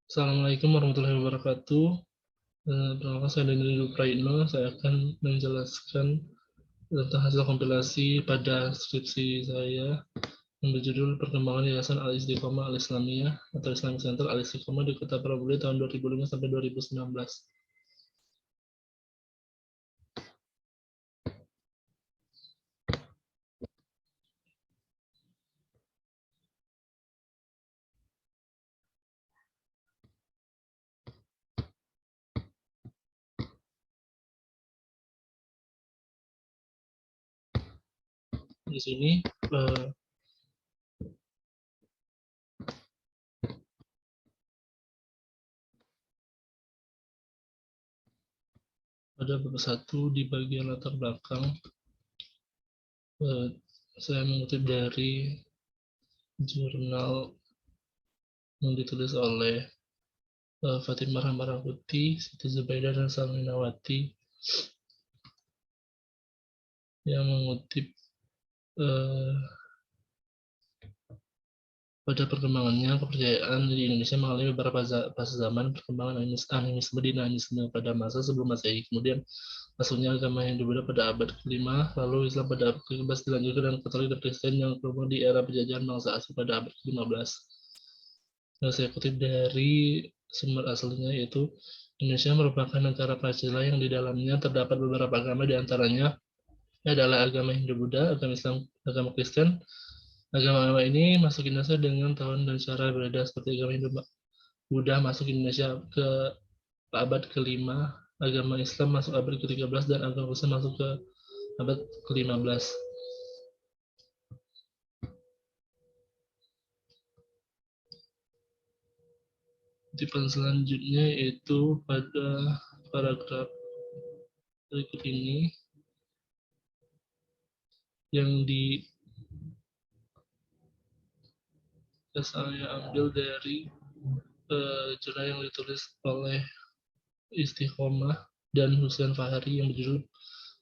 Assalamualaikum warahmatullahi wabarakatuh. Perkenalkan saya Daniel Praitno. Saya akan menjelaskan tentang hasil kompilasi pada skripsi saya yang berjudul Perkembangan Yayasan Al-Istiqomah Al-Islamiyah atau Islamic Center Al-Istiqomah di Kota Pramudia tahun 2005 sampai 2019. Di sini ada beberapa satu di bagian latar belakang. Saya mengutip dari jurnal yang ditulis oleh Fatimah Rahmarakuti, Siti Zubaidah, dan Salminawati yang mengutip pada perkembangannya, kepercayaan di Indonesia mengalami beberapa fase zaman. Perkembangan animisme di Nanisme pada masa sebelum Masehi, kemudian masuknya agama Hindu-Buddha pada abad ke-5, lalu Islam pada abad ke-11 dilanjutkan, dan Katolik dan Kristen yang berkembang di era penjajahan bangsa asing pada abad ke-15. Nah, saya kutip dari sumber aslinya, yaitu Indonesia merupakan negara Pancasila yang di dalamnya terdapat beberapa agama, diantaranya adalah agama Hindu-Buddha, agama Islam, agama Kristen. Agama-agama ini masuk Indonesia dengan tahun dan cara berbeda, seperti agama Hindu-Buddha masuk Indonesia ke abad ke-5, agama Islam masuk abad ke-13, dan agama Kristen masuk ke abad ke-15. Kutipan selanjutnya yaitu pada paragraf berikut ini yang saya ambil dari jurnal yang ditulis oleh Istiqomah dan Hussein Fahri yang berjudul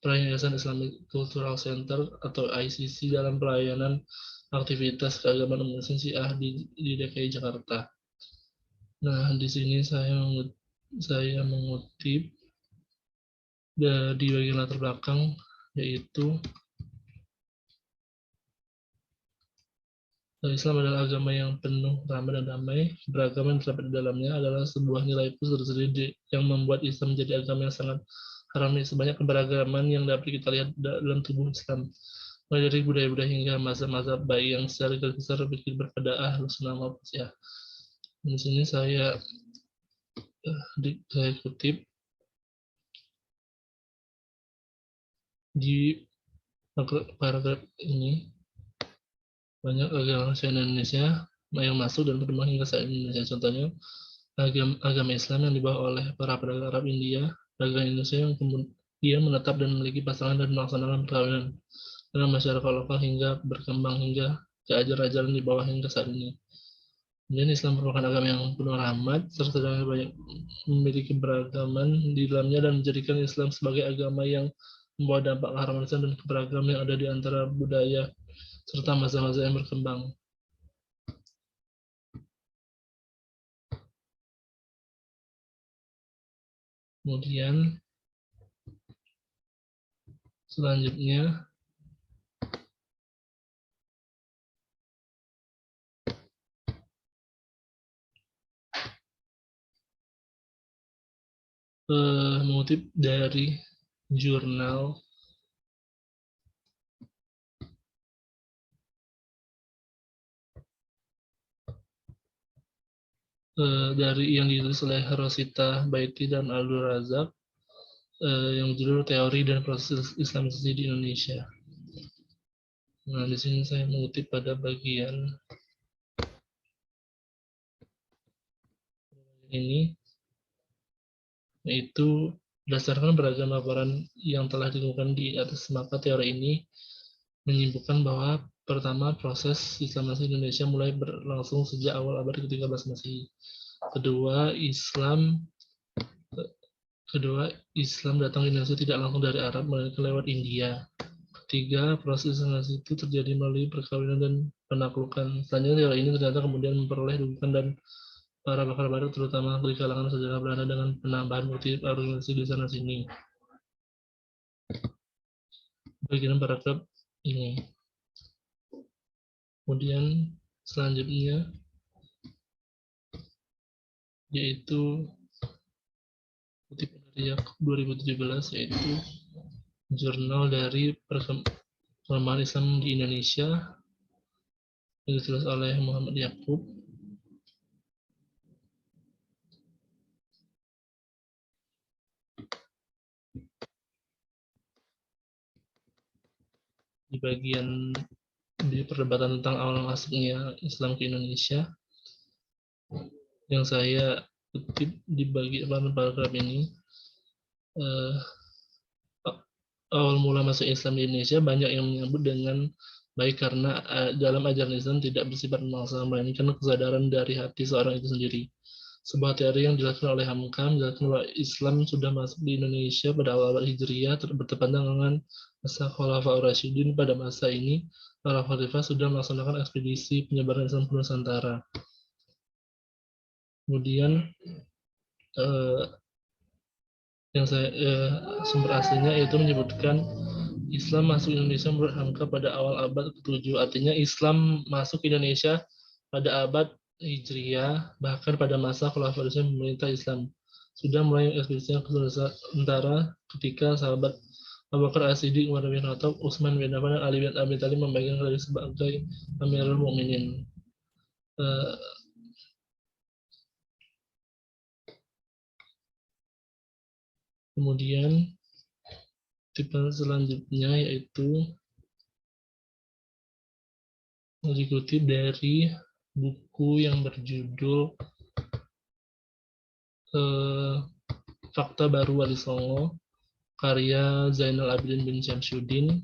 Yayasan Islamic Cultural Center atau ICC dalam pelayanan aktivitas keagamaan umat Syiah di DKI Jakarta. Nah, di sini saya mengutip di bagian latar belakang, yaitu Islam adalah agama yang penuh rahmat dan damai. Beragama yang terdapat di dalamnya adalah sebuah nilai plus tersendiri yang membuat Islam menjadi agama yang sangat harmonis. Sebanyak keberagaman yang dapat kita lihat dalam tubuh Islam, mulai dari budaya-budaya hingga masa-masa baik yang secara garis besar berpada Ahlus Sunnah wal Jamaah. Di sini saya kutip di paragraf ini, banyak agama Indonesia yang masuk dan berkembang hingga saat Indonesia. Contohnya agama Islam yang dibawa oleh para pedagang Arab India, pedagang Indonesia yang kemudian menetap dan memiliki pasangan dan melaksanakan perkawinan dengan masyarakat lokal hingga berkembang hingga ke ajaran-ajaran di bawah hingga saat ini. Kemudian Islam merupakan agama yang penuh rahmat serta banyak memiliki beragaman di dalamnya dan menjadikan Islam sebagai agama yang membawa dampak keharmonisan dan keberagaman yang ada di antara budaya serta masa-masa yang berkembang. Kemudian selanjutnya mengutip dari jurnal dari yang ditulis oleh Rosita Baiti dan Abdul Razak yang berjudul Teori dan Proses Islamisasi di Indonesia. Nah, di sini saya mengutip pada bagian ini, yaitu berdasarkan beragam laporan yang telah ditemukan di atas, maka teori ini menyimpulkan bahwa pertama, proses Islamisasi Indonesia mulai berlangsung sejak awal abad ke-13 Masehi. Kedua, Islam datang ke Indonesia tidak langsung dari Arab, melainkan lewat India. Ketiga, proses Islamisasi itu terjadi melalui perkawinan dan penaklukan. Selanjutnya, teori ini ternyata kemudian memperoleh dukungan dan para pakar barat, terutama di kalangan sejarah Belanda, dengan penambahan bukti argumentasi di sana sini. Bagian paragraf ini. Kemudian selanjutnya yaitu kutipan dari Yakub 2017, yaitu jurnal dari perkembangan Islam di Indonesia yang ditulis oleh Muhammad Yakub. Di bagian di perdebatan tentang awal masuknya Islam ke Indonesia, yang saya kutip di bagian paragraf ini, awal mula masuk Islam di Indonesia banyak yang menyebut dengan baik karena dalam ajaran Islam tidak bersifat memaksa, melainkan kesadaran dari hati seorang itu sendiri. Sebuah teori yang dilakukan oleh Hamka menjelaskan bahwa Islam sudah masuk di Indonesia pada awal Hijriah, bertepatan dengan masa Khalifah Rasyidin. Pada masa ini, para khalifah sudah melaksanakan ekspedisi penyebaran Islam ke Nusantara. Kemudian yang saya sumber aslinya itu menyebutkan Islam masuk Indonesia menurut Hamka pada awal abad ke-7. Artinya Islam masuk Indonesia pada abad Hijriah, bahkan pada masa Khalifah Rasyidin memerintah Islam. Sudah mulai ekspedisi ke Nusantara ketika sahabat Abu Bakar As-Siddiq, Umar bin Khattab, Utsman bin Affan, dan Ali bin Abi Thalib memegang gelar sebagai Amirul Mukminin. Kemudian tipe selanjutnya yaitu dikutip dari buku yang berjudul Fakta Baru Wali Songo, karya Zainal Abidin bin Syamsuddin,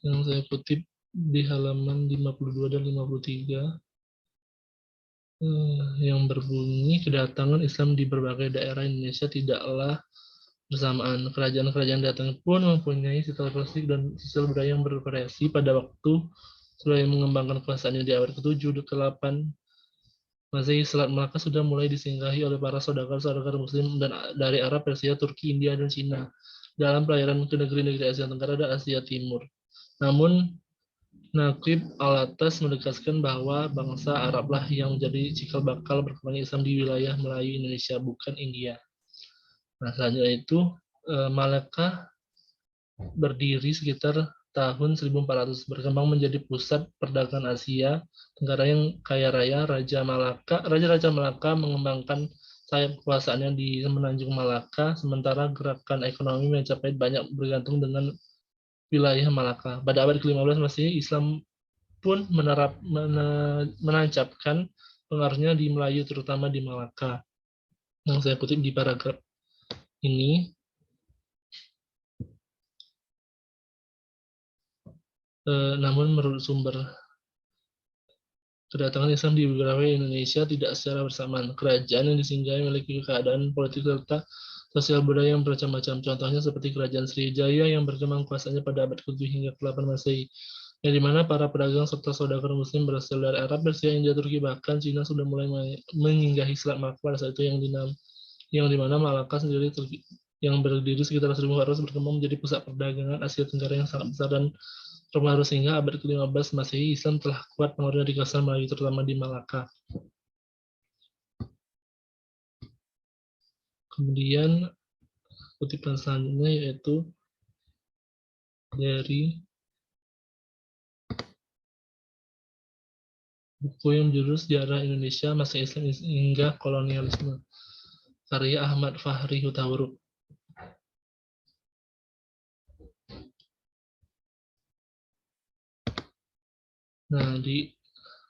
yang saya kutip di halaman 52 dan 53, yang berbunyi, kedatangan Islam di berbagai daerah Indonesia tidaklah bersamaan. Kerajaan-kerajaan datang pun mempunyai sisial politik dan sisial budaya yang bervariasi. Pada waktu Sulaiman mengembangkan kekuasaannya di abad ke-7 ke-8 Masehi, Selat Malaka sudah mulai disinggahi oleh para saudagar-saudagar Muslim dari Arab, Persia, Turki, India, dan Cina dalam pelayaran ke negeri-negeri Asia Tenggara dan Asia Timur. Namun, Naqib Al-Atas menegaskan bahwa bangsa Arablah yang menjadi cikal bakal berkembangnya Islam di wilayah Melayu Indonesia, bukan India. Nah, selanjutnya itu Malaka berdiri sekitar tahun 1400, berkembang menjadi pusat perdagangan Asia Tenggara yang kaya raya. Raja-Raja Malaka mengembangkan sayap kekuasaannya di semenanjung Malaka, sementara gerakan ekonomi mencapai banyak bergantung dengan wilayah Malaka. Pada abad ke-15 Masehi, Islam pun menancapkan pengaruhnya di Melayu, terutama di Malaka. Yang saya kutip di paragraf ini, namun menurut sumber, kedatangan Islam di beberapa Indonesia tidak secara bersamaan. Kerajaan yang disinggahi memiliki keadaan politik serta sosial budaya yang bermacam-macam. Contohnya seperti Kerajaan Sriwijaya yang berkembang kuasanya pada abad ke-7 hingga ke-8 Masehi, yang dimana para pedagang serta saudagar Muslim berasal dari Arab, Persia, India, Turki, bahkan Cina sudah mulai menyinggahi Selat Malaka pada saat itu, yang dimana Malaka sendiri yang berdiri sekitar 1400 berkembang menjadi pusat perdagangan Asia Tenggara yang sangat besar dan terpengaruh, sehingga abad ke-15 Masehi Islam telah kuat pengaruhnya di kawasan Melayu, terutama di Malaka. Kemudian kutipan selanjutnya yaitu dari buku yang berjudul Sejarah Indonesia Masa Islam hingga Kolonialisme, karya Ahmad Fahri Hutahuruf. Nah, di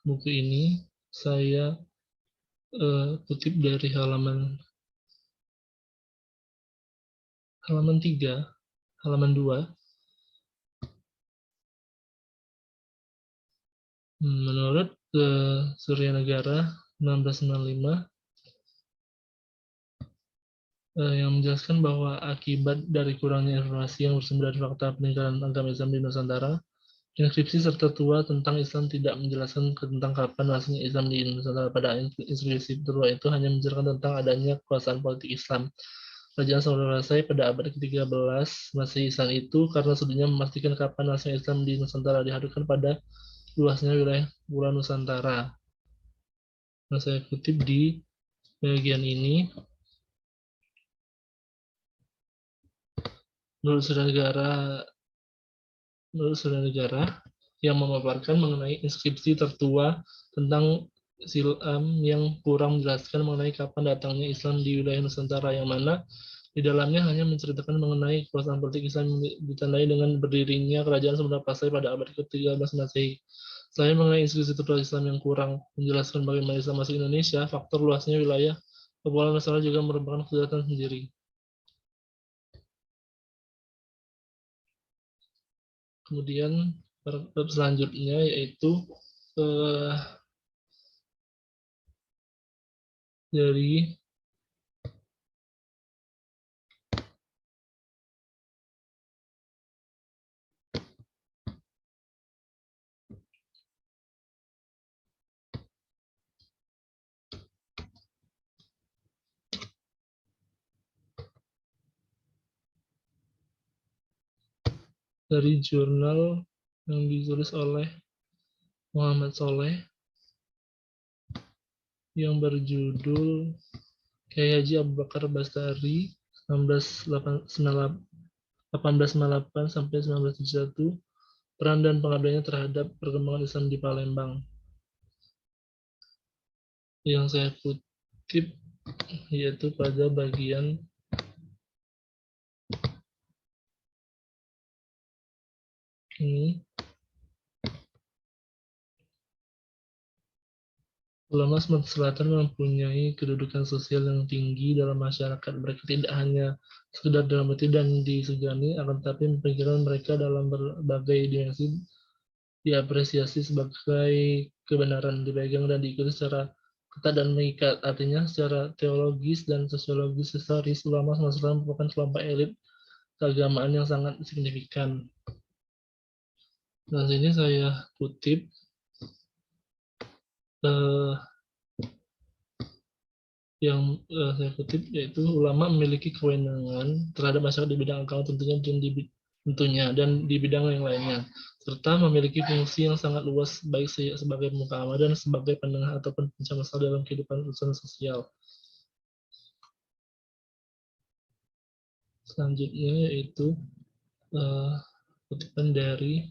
buku ini saya kutip dari halaman 3, halaman 2. Menurut Surya Negara 1995, yang menjelaskan bahwa akibat dari kurangnya informasi yang bersumber dari fakta peninggalan agama Islam di Nusantara, Inskripsi serta tua tentang Islam tidak menjelaskan tentang kapan masuknya Islam di Nusantara. Pada inskripsi tua itu hanya menjelaskan tentang adanya kekuasaan politik Islam. Kerajaan Saudara pada abad ke-13 Masehi Islam itu karena sudahnya memastikan kapan masuknya Islam di Nusantara dihadirkan pada luasnya wilayah Pulau Nusantara. Nah, saya kutip di bagian ini. Menurut saudara negara yang memaparkan mengenai inskripsi tertua tentang Islam yang kurang menjelaskan mengenai kapan datangnya Islam di wilayah Nusantara, yang mana di dalamnya hanya menceritakan mengenai kekuasaan politik Islam ditandai dengan berdirinya Kerajaan Sunda Pasai pada abad ke-13 Masehi. Selain mengenai inskripsi tertua Islam yang kurang menjelaskan bagaimana Islam masuk Indonesia, faktor luasnya wilayah Kepulauan Nusantara juga merupakan kejahatan sendiri. Kemudian paragraf selanjutnya yaitu dari jurnal yang ditulis oleh Muhammad Soleh yang berjudul Kiai Haji Abu Bakar Bastari 1898 sampai 1971, peran dan pengabdiannya terhadap perkembangan Islam di Palembang. Yang saya kutip yaitu pada bagian ini. Ulama Sumatera Selatan mempunyai kedudukan sosial yang tinggi dalam masyarakat. Mereka tidak hanya sekedar dihormati dan disegani, akan tetapi pemikiran mereka dalam berbagai dimensi diapresiasi sebagai kebenaran, dipegang dan diikuti secara ketat dan mengikat. Artinya secara teologis dan sosiologis historis, ulama Sumatera Selatan merupakan kelompok elit keagamaan yang sangat signifikan. Nah, sini saya kutip yang saya kutip yaitu ulama memiliki kewenangan terhadap masyarakat di bidang agama tentunya dan di bidang yang lainnya, serta memiliki fungsi yang sangat luas baik sebagai pemuka agama dan sebagai penengah ataupun pencari masalah dalam kehidupan urusan sosial. Selanjutnya yaitu kutipan dari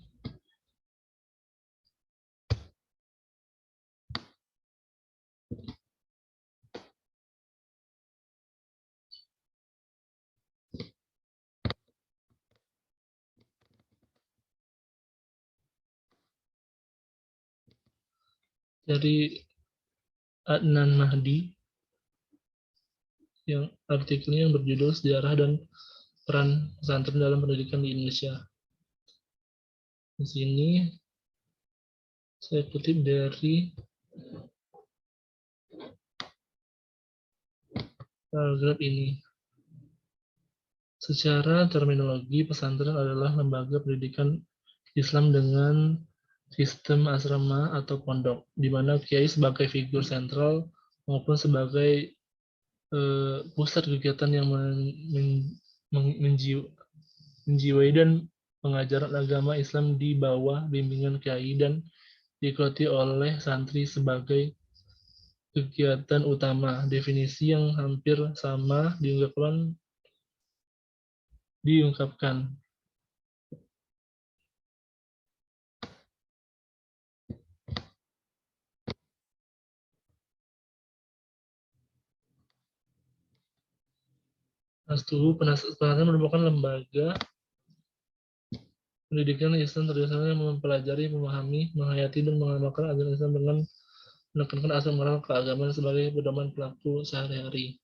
Adnan Mahdi yang artikelnya yang berjudul Sejarah dan Peran Pesantren dalam Pendidikan di Indonesia. Di sini saya kutip dari paragraf ini. Secara terminologi, pesantren adalah lembaga pendidikan Islam dengan sistem asrama atau pondok, di mana kiai sebagai figur sentral maupun sebagai pusat kegiatan yang menjiwai dan pengajaran agama Islam di bawah bimbingan kiai dan diikuti oleh santri sebagai kegiatan utama. Definisi yang hampir sama diungkapkan. Pesantren merupakan lembaga pendidikan Islam tradisional yang mempelajari, memahami, menghayati, dan mengamalkan ajaran Islam dengan menekankan asal moral keagamaan sebagai pedoman pelaku sehari-hari.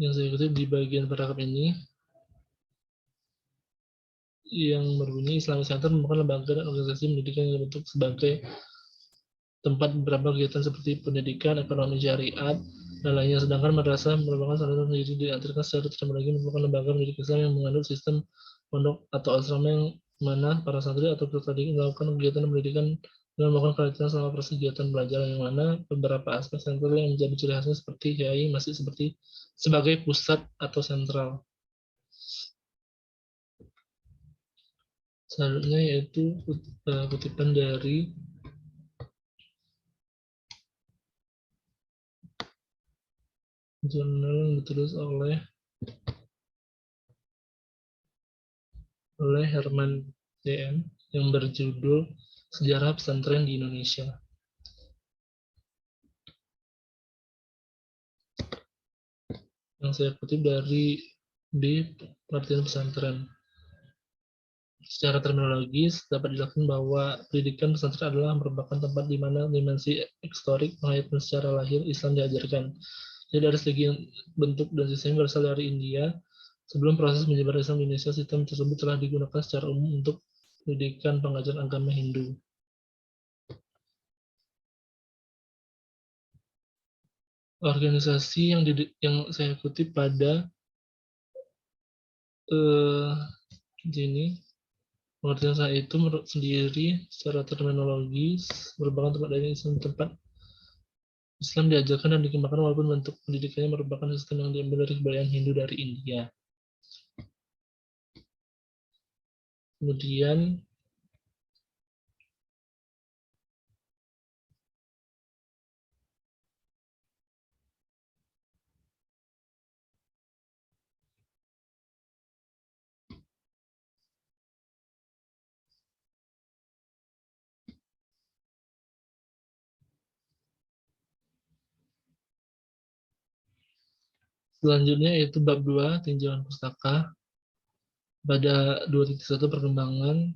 Yang saya kutip di bagian paragraf ini yang berbunyi Islamic Center merupakan lembaga dan organisasi pendidikan yang dibentuk sebagai tempat beberapa kegiatan seperti pendidikan, ekonomi syariat, dan lainnya. Sedangkan madrasah merupakan salah satu sendiri diartikan secara terminologi merupakan lembaga pendidikan Islam yang mengandung sistem pondok atau asrama yang mana para santri atau peserta didik melakukan kegiatan pendidikan dan melakukan kegiatan selama proses kegiatan belajar, yang mana beberapa aspek sentral yang menjadi ciri khasnya seperti KAI masih seperti sebagai pusat atau sentral. Selanjutnya yaitu kutipan dari jurnal yang ditulis oleh Herman DM yang berjudul Sejarah Pesantren di Indonesia. Yang saya kutip dari B. Pengertian pesantren. Secara terminologis dapat dilakukan bahwa pendidikan pesantren adalah merupakan tempat di mana dimensi historik mengaitkan secara lahir Islam diajarkan. Jadi dari segi bentuk dan sistem berasal dari India. Sebelum proses menyebar Islam di Indonesia, sistem tersebut telah digunakan secara umum untuk pendidikan pengajaran agama Hindu. Organisasi yang saya kutip pada ini, pengertian saya itu menurut sendiri secara terminologis merupakan tempat Islam diajarkan dan dikembangkan walaupun bentuk pendidikannya merupakan sistem yang diambil dari kebudayaan Hindu dari India. Kemudian selanjutnya yaitu bab 2 tinjauan pustaka. Pada 2.1 perkembangan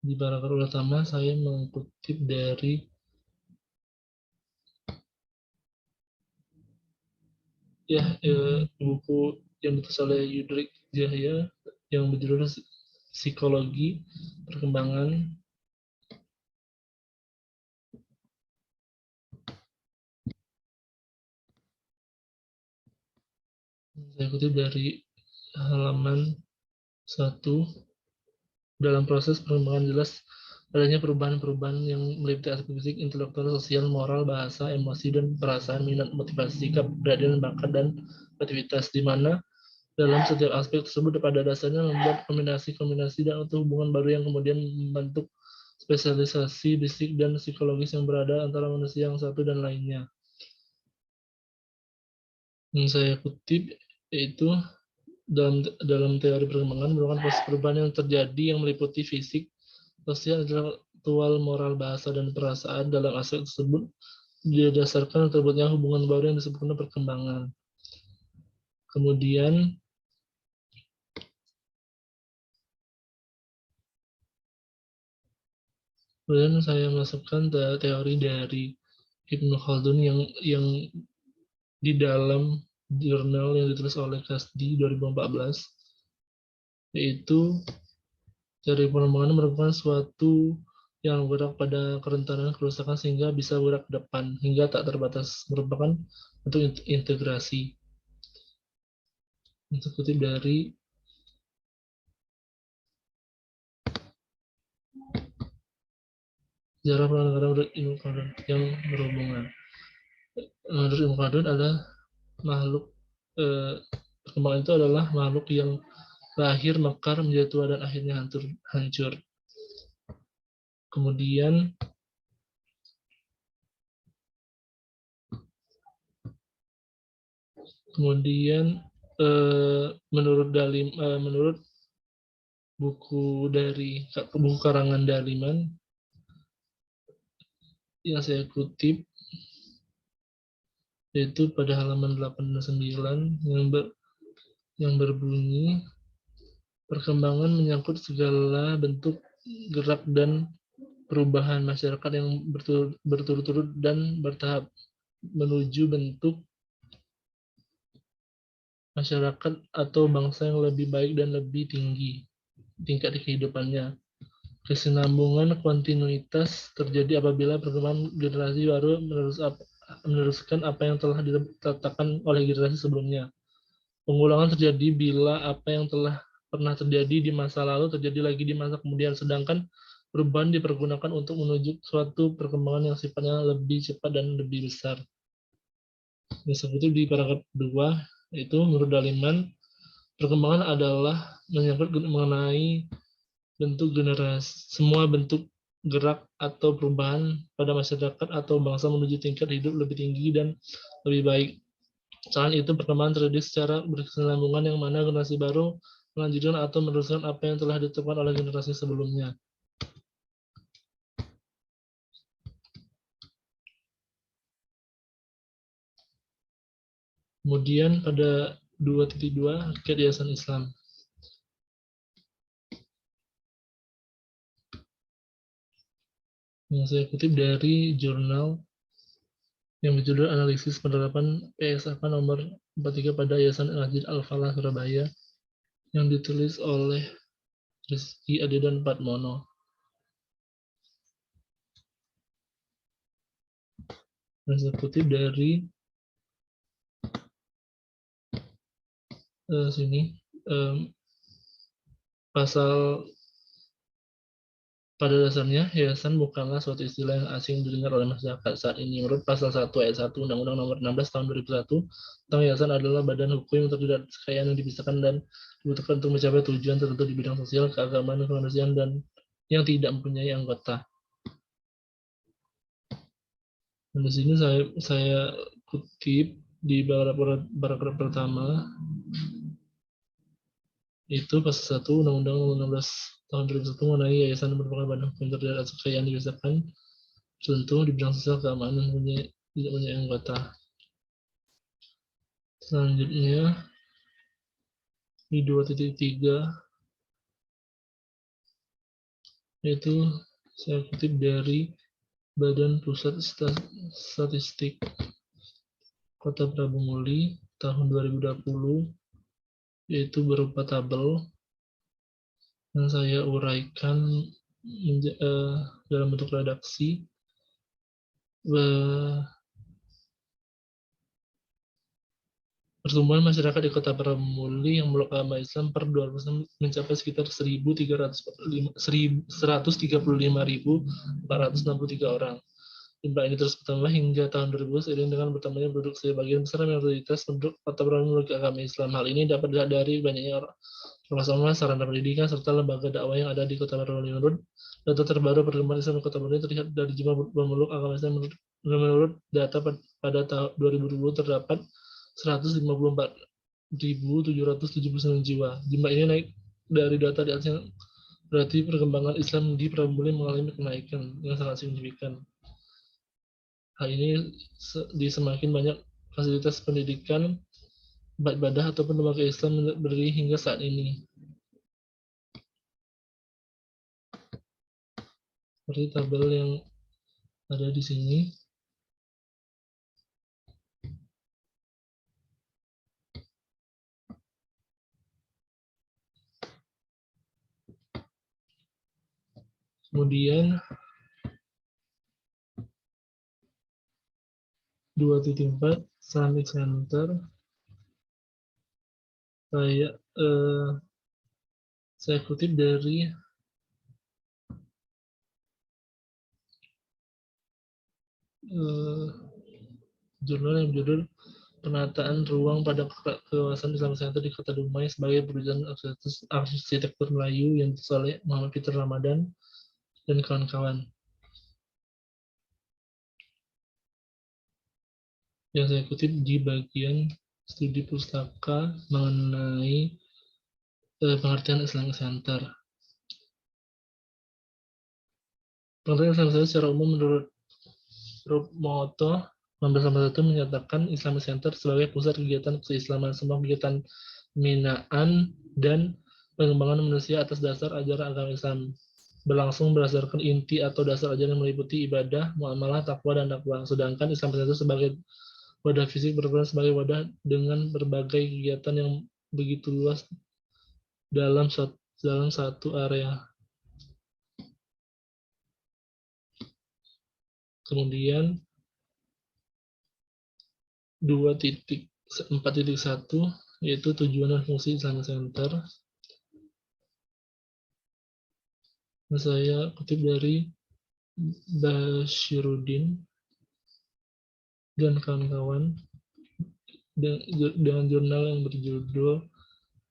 di paragraf utama saya mengutip dari buku yang ditulis oleh Yudrik Jahya yang berjudul Psikologi Perkembangan. Saya kutip dari halaman 1. Dalam proses perkembangan jelas adanya perubahan-perubahan yang meliputi aspek fisik, intelektual, sosial, moral, bahasa, emosi, dan perasaan, minat, motivasi, sikap, kepribadian, bakat, dan aktivitas, di mana dalam setiap aspek tersebut pada dasarnya membuat kombinasi-kombinasi dan atau hubungan baru yang kemudian membentuk spesialisasi fisik dan psikologis yang berada antara manusia yang satu dan lainnya. Yang saya kutip yaitu dalam teori perkembangan merupakan proses perubahan yang terjadi yang meliputi fisik, sosial, intelektual, moral, bahasa, dan perasaan. Dalam aspek tersebut didasarkan terbentuknya hubungan baru yang disebutkan perkembangan. Kemudian saya masukkan teori dari Ibnu Khaldun yang di dalam jurnal yang ditulis oleh Kasdi 2014, yaitu teori perkembangan merupakan suatu yang bergerak pada kerentanan kerusakan sehingga bisa bergerak ke depan hingga tak terbatas, merupakan bentuk integrasi. Untuk kutip dari sejarah penanganan menurut Ibnu Khaldun yang berhubungan. Menurut Ibnu Khaldun adalah makhluk perkembangan itu adalah makhluk yang lahir, mekar, menjadi tua, dan akhirnya hancur. Kemudian menurut buku karangan Daliman yang saya kutip yaitu pada halaman 89 yang berbunyi, perkembangan menyangkut segala bentuk gerak dan perubahan masyarakat yang berturut-turut dan bertahap menuju bentuk masyarakat atau bangsa yang lebih baik dan lebih tinggi tingkat kehidupannya. Kesinambungan kontinuitas terjadi apabila perkembangan generasi baru meneruskan apa yang telah diletakkan oleh generasi sebelumnya. Pengulangan terjadi bila apa yang telah pernah terjadi di masa lalu terjadi lagi di masa kemudian, sedangkan perubahan dipergunakan untuk menuju suatu perkembangan yang sifatnya lebih cepat dan lebih besar. Yang seperti di paragraf 2, itu menurut Daliman, perkembangan adalah menyangkut mengenai bentuk generasi, semua bentuk gerak atau perubahan pada masyarakat atau bangsa menuju tingkat hidup lebih tinggi dan lebih baik. Selain itu, perkembangan terjadi secara berkesinambungan yang mana generasi baru melanjutkan atau meneruskan apa yang telah ditetapkan oleh generasi sebelumnya. Kemudian pada 2.2 Hakikat Yayasan Islam. Yang saya kutip dari jurnal yang berjudul Analisis Penerapan PSAK nomor 43 pada Yayasan Masjid Al-Falah Surabaya yang ditulis oleh Rizky Adedan Patmono. Dan saya kutip dari sini, pasal pada dasarnya, yayasan bukanlah suatu istilah yang asing didengar oleh masyarakat saat ini. Menurut pasal 1 ayat 1 Undang-Undang Nomor 16 Tahun 2001, tentang yayasan adalah badan hukum yang terdiri dari kekayaan yang dipisahkan dan dibutuhkan untuk mencapai tujuan tertentu di bidang sosial, keagamaan, kemanusiaan, dan yang tidak mempunyai anggota. Dan di sini saya kutip di paragraf pertama, itu pasal 1 Undang-Undang Nomor 16 Tahun 2001 mengenai yayasan merupakan badan hukum terdiri atas kekayaan dipisahkan tentu di bidang sosial, keamanan, tidak punya anggota. Selanjutnya di 2.3 yaitu saya kutip dari Badan Pusat Statistik Kota Prabu Muli tahun 2020, yaitu berupa tabel yang saya uraikan dalam bentuk redaksi. Pertumbuhan masyarakat di Kota Prabu Muli yang memeluk agama Islam per 2006 mencapai sekitar 135.463 orang. Jumlah ini terus bertambah hingga tahun 2000 seiring dengan bertambahnya penduduk sebagian besar mayoritas penduduk Kota Prabu Muli agama Islam. Hal ini dapat dilihat dari banyaknya ormas, sarana pendidikan, serta lembaga dakwah yang ada di Kota Prabu Muli. Menurut data terbaru perkembangan Islam di Kota Prabu Muli terlihat dari jumlah pemeluk agama Islam. Menurut data pada tahun 2020 terdapat 154.779 jiwa. Jumlah ini naik dari data di atas, yang berarti perkembangan Islam di Prabu Muli mengalami kenaikan yang sangat signifikan. Hal ini di semakin banyak fasilitas pendidikan, tempat ibadah ataupun lembaga Islam berdiri hingga saat ini. Seperti tabel yang ada di sini. Kemudian 2.4 Islamic Center. Saya kutip dari jurnal yang berjudul Penataan Ruang pada Kawasan Islamic Center di Kota Dumai sebagai perwujudan arsitektur Melayu yang ditulis oleh Muhammad Peter Ramadan dan kawan-kawan. Yang saya kutip di bagian studi pustaka mengenai pengertian Islamic Center. Pengertian Islamic Center secara umum menurut Moto 1981 menyatakan Islamic Center sebagai pusat kegiatan keislaman, semua kegiatan pembinaan dan pengembangan manusia atas dasar ajaran agama Islam berlangsung berdasarkan inti atau dasar ajaran yang meliputi ibadah, muamalah, takwa, dan dakwah. Sedangkan Islamic Center sebagai wadah fisik berperan sebagai wadah dengan berbagai kegiatan yang begitu luas dalam satu area. Kemudian 2.4.1 yaitu tujuan dan fungsi Islamic Center. Saya kutip dari Bashiruddin dan kawan-kawan dengan jurnal yang berjudul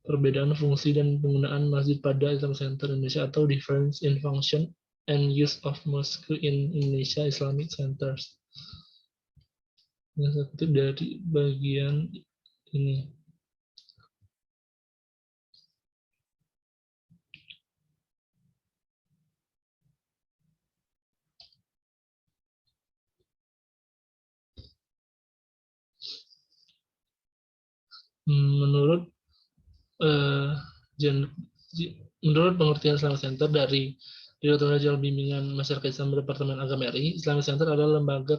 Perbedaan Fungsi dan Penggunaan Masjid pada Islamic Center Indonesia atau Difference in Function and Use of Mosque in Indonesia Islamic Centers. Yang saya kutip dari bagian ini. Menurut menurut pengertian Islamic Center dari Direktur Jenderal Bimbingan Masyarakat Islam Departemen Agama RI, Islamic Center adalah lembaga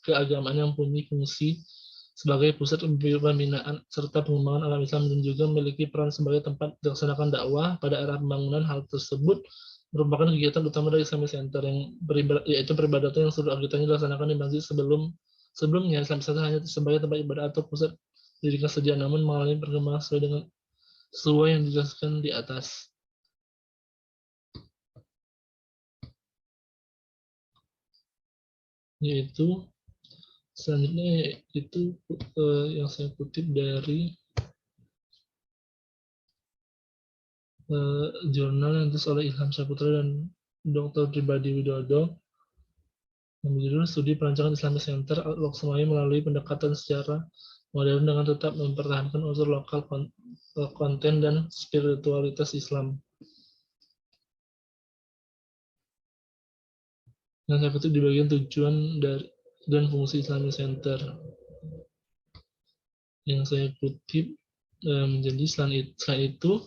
keagamaan yang punya fungsi sebagai pusat pembinaan serta pengembangan agama Islam dan juga memiliki peran sebagai tempat dilaksanakan dakwah pada era pembangunan. Hal tersebut merupakan kegiatan utama dari Islamic Center yang yaitu peribadatan yang seluruh kegiatannya dilaksanakan di masjid sebelumnya. Islamic Center hanya sebagai tempat ibadah atau pusat pendidikan saja, namun mengalami perkembangan sesuai yang dijelaskan di atas. Yaitu selanjutnya itu yang saya kutip dari jurnal yang ditulis oleh Ilham Saputra dan Dr. Pribadi Widodo yang berjudul Studi Perancangan Islamic Center Loksmawe melalui pendekatan secara modern dengan tetap mempertahankan unsur lokal konten dan spiritualitas Islam. Yang saya kutip di bagian tujuan dan fungsi Islamic Center. Yang saya kutip menjadi selain itu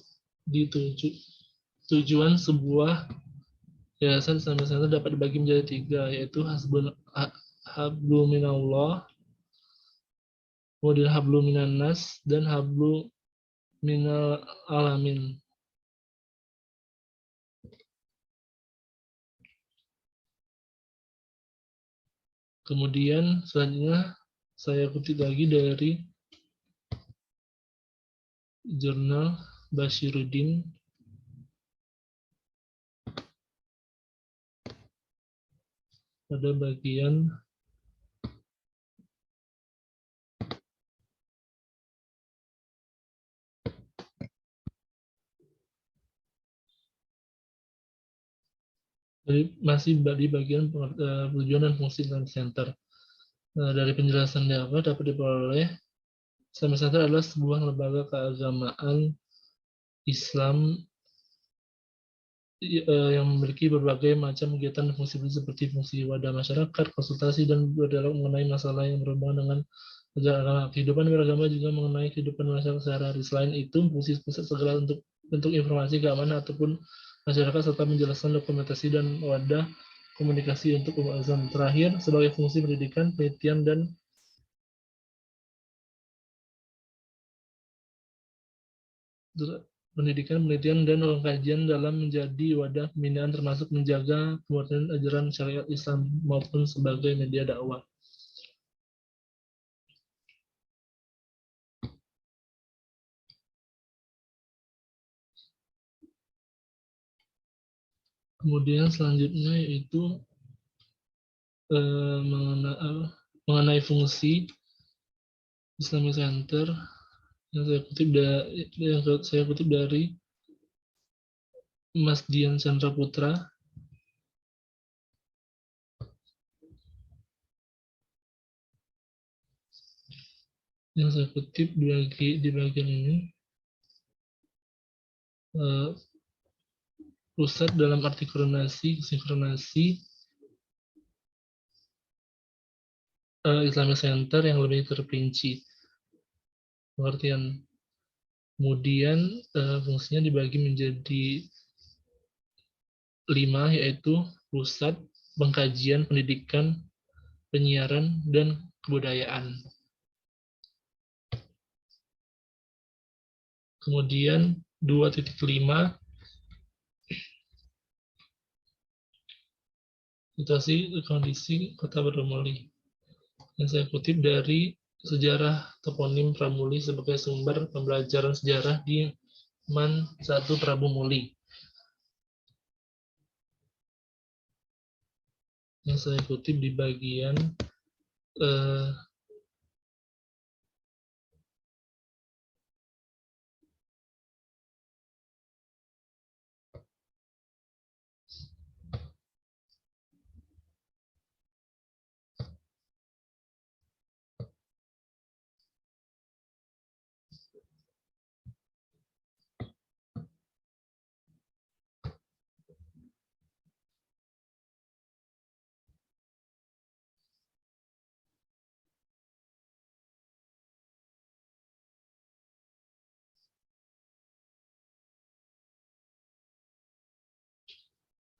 tujuan sebuah yayasan Islamic Center dapat dibagi menjadi 3, yaitu hablu minallah, kemudian hablu minannas, dan hablu minal alamin. Kemudian selanjutnya saya kutip lagi dari jurnal Bashiruddin pada bagian masih di bagian tujuan dan fungsi Islamic Center. Dari penjelasan dapat diperoleh, Islamic Center adalah sebuah lembaga keagamaan Islam yang memiliki berbagai macam kegiatan dan fungsi seperti fungsi wadah masyarakat, konsultasi, dan berdialog mengenai masalah yang berhubungan dengan ajaran agama. Kehidupan beragama juga mengenai kehidupan masyarakat sehari-hari. Selain itu, fungsi pusat segala untuk bentuk informasi keamanan ataupun masyarakat serta menjelaskan dokumentasi dan wadah komunikasi untuk umat Islam. Terakhir, sebagai fungsi pendidikan, penelitian, dan penelitian dan pengkajian dalam menjadi wadah pembinaan termasuk menjaga kemurnian ajaran syariat Islam maupun sebagai media dakwah. Kemudian selanjutnya yaitu mengenai fungsi Islamic Center yang saya kutip dari Mas Dian Chandra Putra. Yang saya kutip di bagian ini, pusat dalam arti sinkronasi Islamic Center yang lebih terperinci pengertian. Kemudian fungsinya dibagi menjadi 5, yaitu pusat pengkajian pendidikan, penyiaran, dan kebudayaan. Kemudian 2.5 situasi kondisi Kota Berdamuli. Yang saya kutip dari sejarah toponim Pramuli sebagai sumber pembelajaran sejarah di Man 1 Prabu Muli. yang saya kutip di bagian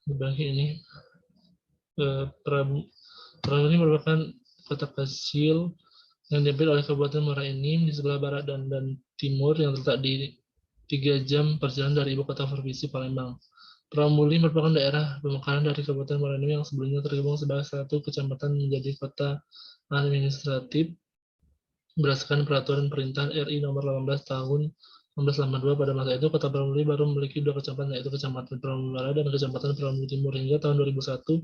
ini Prabu ini merupakan kota kecil yang diambil oleh Kabupaten Muara Enim di sebelah barat dan timur yang terletak di 3 jam perjalanan dari ibu kota provinsi Palembang. Pramuli merupakan daerah pemekaran dari Kabupaten Muara Enim yang sebelumnya tergabung sebagai satu kecamatan menjadi kota administratif berdasarkan peraturan Perintah RI nomor 18 tahun 1982. Pada masa itu kota Pramuli baru memiliki 2 kecamatan, yaitu Kecamatan Pramuli Barat dan Kecamatan Pramuli Timur. Hingga tahun 2001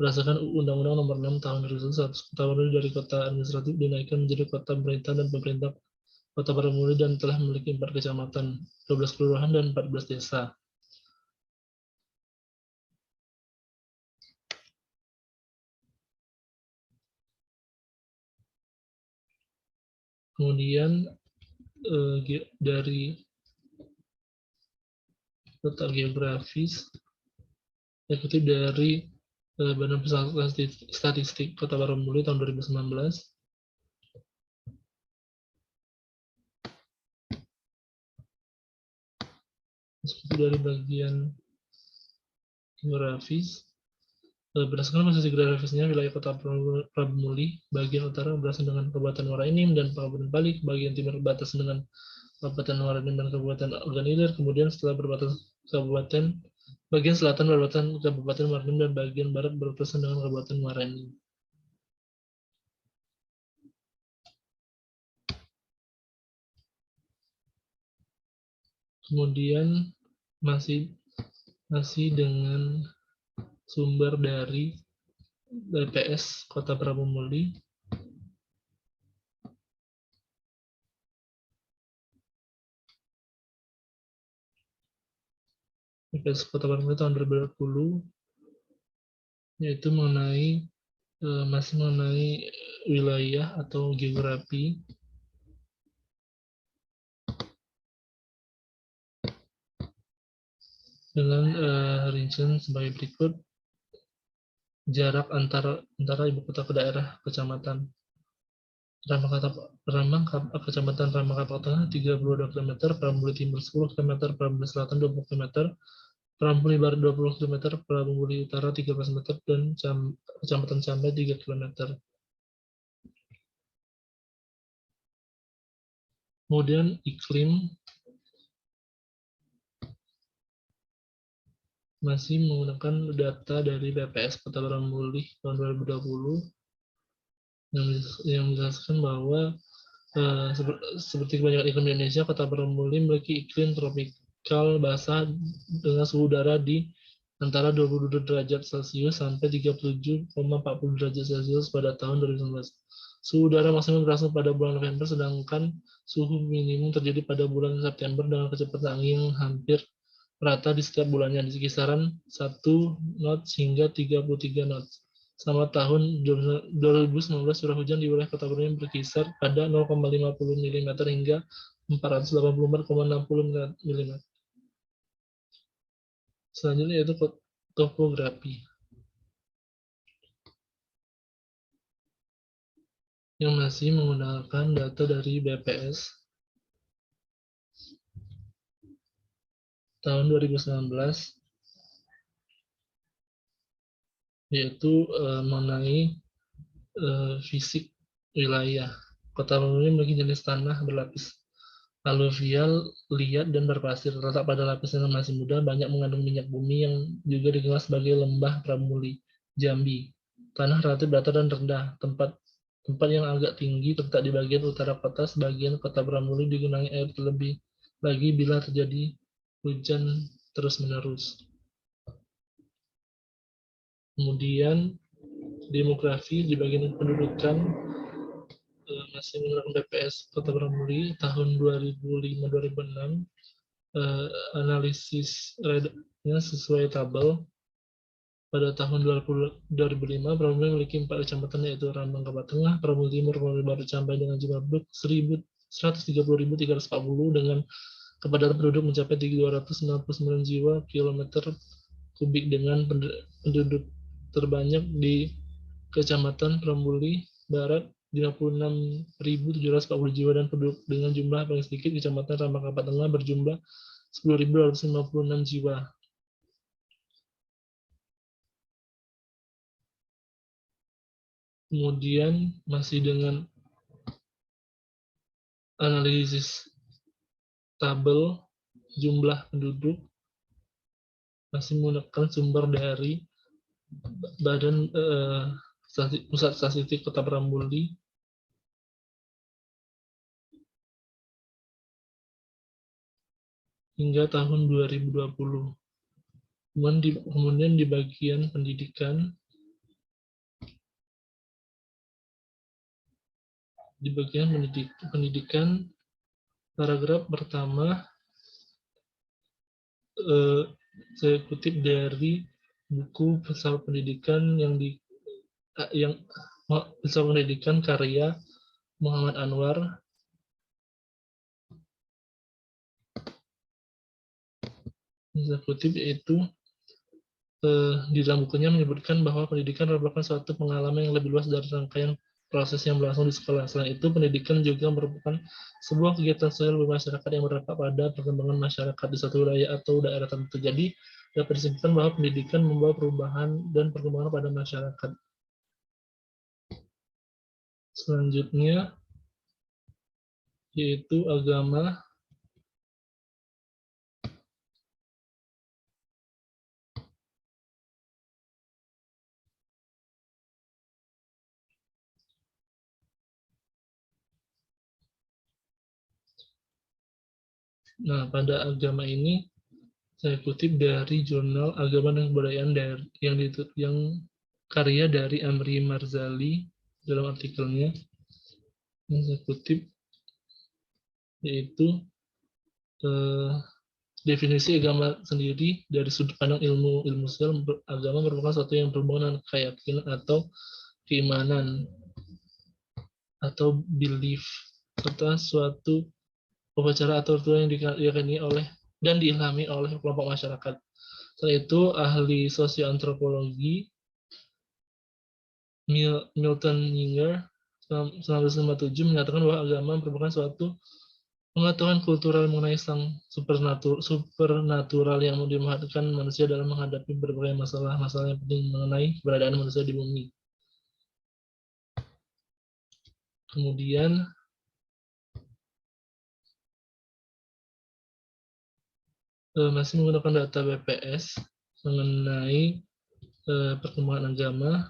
berdasarkan Undang-Undang Nomor 6 Tahun 2001, kota Pramuli dari kota administratif dinaikkan menjadi kota pemerintah dan pemerintah kota Pramuli dan telah memiliki 4 kecamatan, 12 kelurahan dan 14 desa. Kemudian dari letak geografis, saya kutip dari Badan Pusat Statistik Kota Pramuli tahun 2019. Seperti dari bagian geografis, berdasarkan posisi geografisnya, wilayah Kota Pramuli bagian utara berbatasan dengan Kabupaten Muara Enim dan Kabupaten Balik, bagian timur berbatasan dengan Kabupaten Muara Enim dan Kabupaten Ogan Ilir, kemudian setelah berbatasan Kabupaten bagian selatan berbatasan Kabupaten Muara Enim dan bagian barat berbatasan dengan Kabupaten Muara Enim. Kemudian masih dengan sumber dari BPS Kota Pramuli. BPS Kota Pramuli tahun 2020, yaitu masih mengenai wilayah atau geografi dengan rincian sebagai berikut. Jarak antara ibu kota ke daerah kecamatan Kecamatan Rambang Tengah 32 km, Pramuli Timur 10 km, Pramuli Selatan 20 km, Pramuli Barat 20 km, Pramuli Utara 13 meter, dan Kecamatan Cambai 3 km. Kemudian iklim masih menggunakan data dari BPS Kota Pramuli tahun 2020 yang menjelaskan bahwa seperti kebanyakan iklim Indonesia, Kota Pramuli memiliki iklim tropikal basah dengan suhu udara di antara 22 derajat Celcius sampai 37,40 derajat Celcius pada tahun 2019. Suhu udara maksimum berlangsung pada bulan November, sedangkan suhu minimum terjadi pada bulan September dengan kecepatan angin yang hampir rata di setiap bulannya, di kisaran 1 knots hingga 33 knots. Selama tahun 2019, curah hujan di wilayah Kota Pramuli berkisar pada 0,50 mm hingga 484,60 mm. Selanjutnya yaitu topografi, yang masih menggunakan data dari BPS tahun 2019, yaitu mengenai fisik wilayah. Kota Pramuli memiliki jenis tanah berlapis aluvial, liat, dan berpasir. Terletak pada lapisan yang masih muda, banyak mengandung minyak bumi yang juga dikenal sebagai lembah Pramuli, Jambi. Tanah relatif datar dan rendah. Tempat yang agak tinggi terletak di bagian utara kota. Sebagian Kota Pramuli digenangi air terlebih lagi bila terjadi hujan terus-menerus. Kemudian demografi di bagian pendudukan masih menggunakan BPS Kota Bermuli tahun 2005-2006. Analisis rednya sesuai tabel. Pada tahun 2005, Pramuka memiliki 4 kecamatan, yaitu Rambang Kabupaten Tengah, Pramuka Timur, Pramuka Barat, Campai dengan jumlah penduduk 130.340 dengan kepadatan penduduk mencapai 299 jiwa kilometer kubik dengan penduduk terbanyak di Kecamatan Prambuli Barat 56.740 jiwa dan penduduk dengan jumlah paling sedikit Kecamatan Rambang Kabupaten Tengah berjumlah 10.256 jiwa. Kemudian masih dengan analisis tabel jumlah penduduk, masih menggunakan sumber dari Badan Pusat Statistik Kota Prambuli hingga tahun 2020. Kemudian di bagian pendidikan, paragraf pertama saya kutip dari buku filsafat pendidikan filsafat pendidikan karya Muhammad Anwar. Saya kutip yaitu di dalam bukunya menyebutkan bahwa pendidikan merupakan suatu pengalaman yang lebih luas dari rangkaian proses yang berlangsung di sekolah. Selain itu, pendidikan juga merupakan sebuah kegiatan sosial bermasyarakat yang berdampak pada perkembangan masyarakat di suatu wilayah atau daerah tertentu. Jadi, dapat disimpulkan bahwa pendidikan membawa perubahan dan perkembangan pada masyarakat. Selanjutnya, yaitu agama. Nah, pada agama ini saya kutip dari jurnal Agama dan Kebudayaan yang karya dari Amri Marzali dalam artikelnya. Yang saya kutip yaitu definisi agama sendiri dari sudut pandang ilmu sosial. Agama merupakan sesuatu yang berhubungan dengan keyakinan atau keimanan atau belief serta suatu upacara atau ritual yang diyakini oleh dan diilhami oleh kelompok masyarakat. Selain itu, ahli sosioantropologi Milton Yinger 1957 menyatakan bahwa agama merupakan suatu pengetahuan kultural mengenai sang supernatural yang memudahkan manusia dalam menghadapi berbagai masalah-masalah yang penting mengenai keberadaan manusia di bumi. Kemudian masih menggunakan data BPS mengenai perkembangan agama.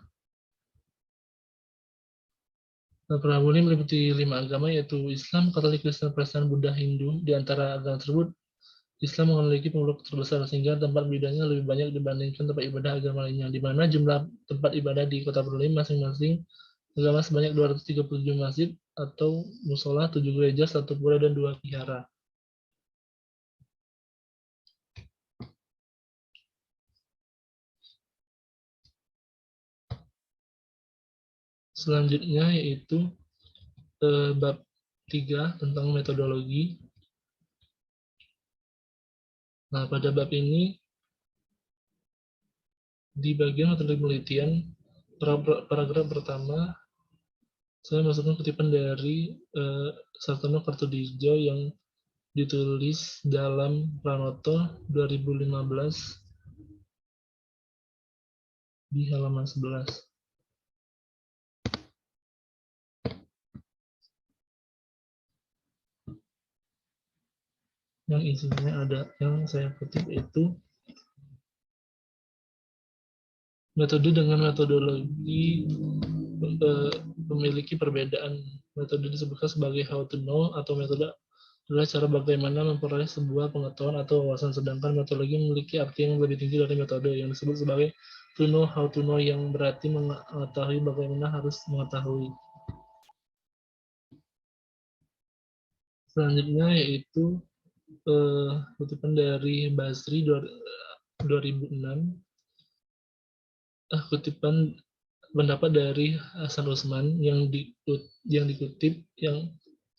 Prabudi meliputi 5 agama, yaitu Islam, Katolik, Kristen, Protestan, Buddha, Hindu. Di antara agama tersebut, Islam memiliki penduduk terbesar, sehingga tempat ibadahnya lebih banyak dibandingkan tempat ibadah agama lainnya, di mana jumlah tempat ibadah di Kota Berlin masing-masing agama sebanyak 237 masjid atau musola, 7 gereja, 1 pura, dan 2 vihara. Selanjutnya yaitu bab 3 tentang metodologi. Nah, pada bab ini di bagian metode penelitian, paragraf pertama saya masukkan kutipan dari Sartono Kartodija yang ditulis dalam Pranoto 2015 di halaman 11. Yang isinya ada, yang saya kutip itu metode dengan metodologi memiliki perbedaan. Metode disebutkan sebagai how to know atau metode adalah cara bagaimana memperoleh sebuah pengetahuan atau wawasan, sedangkan metodologi memiliki arti yang lebih tinggi dari metode yang disebut sebagai to know, how to know, yang berarti mengetahui bagaimana harus mengetahui. Selanjutnya yaitu kutipan dari Basri 2006, kutipan pendapat dari Hasan Usman yang dikutip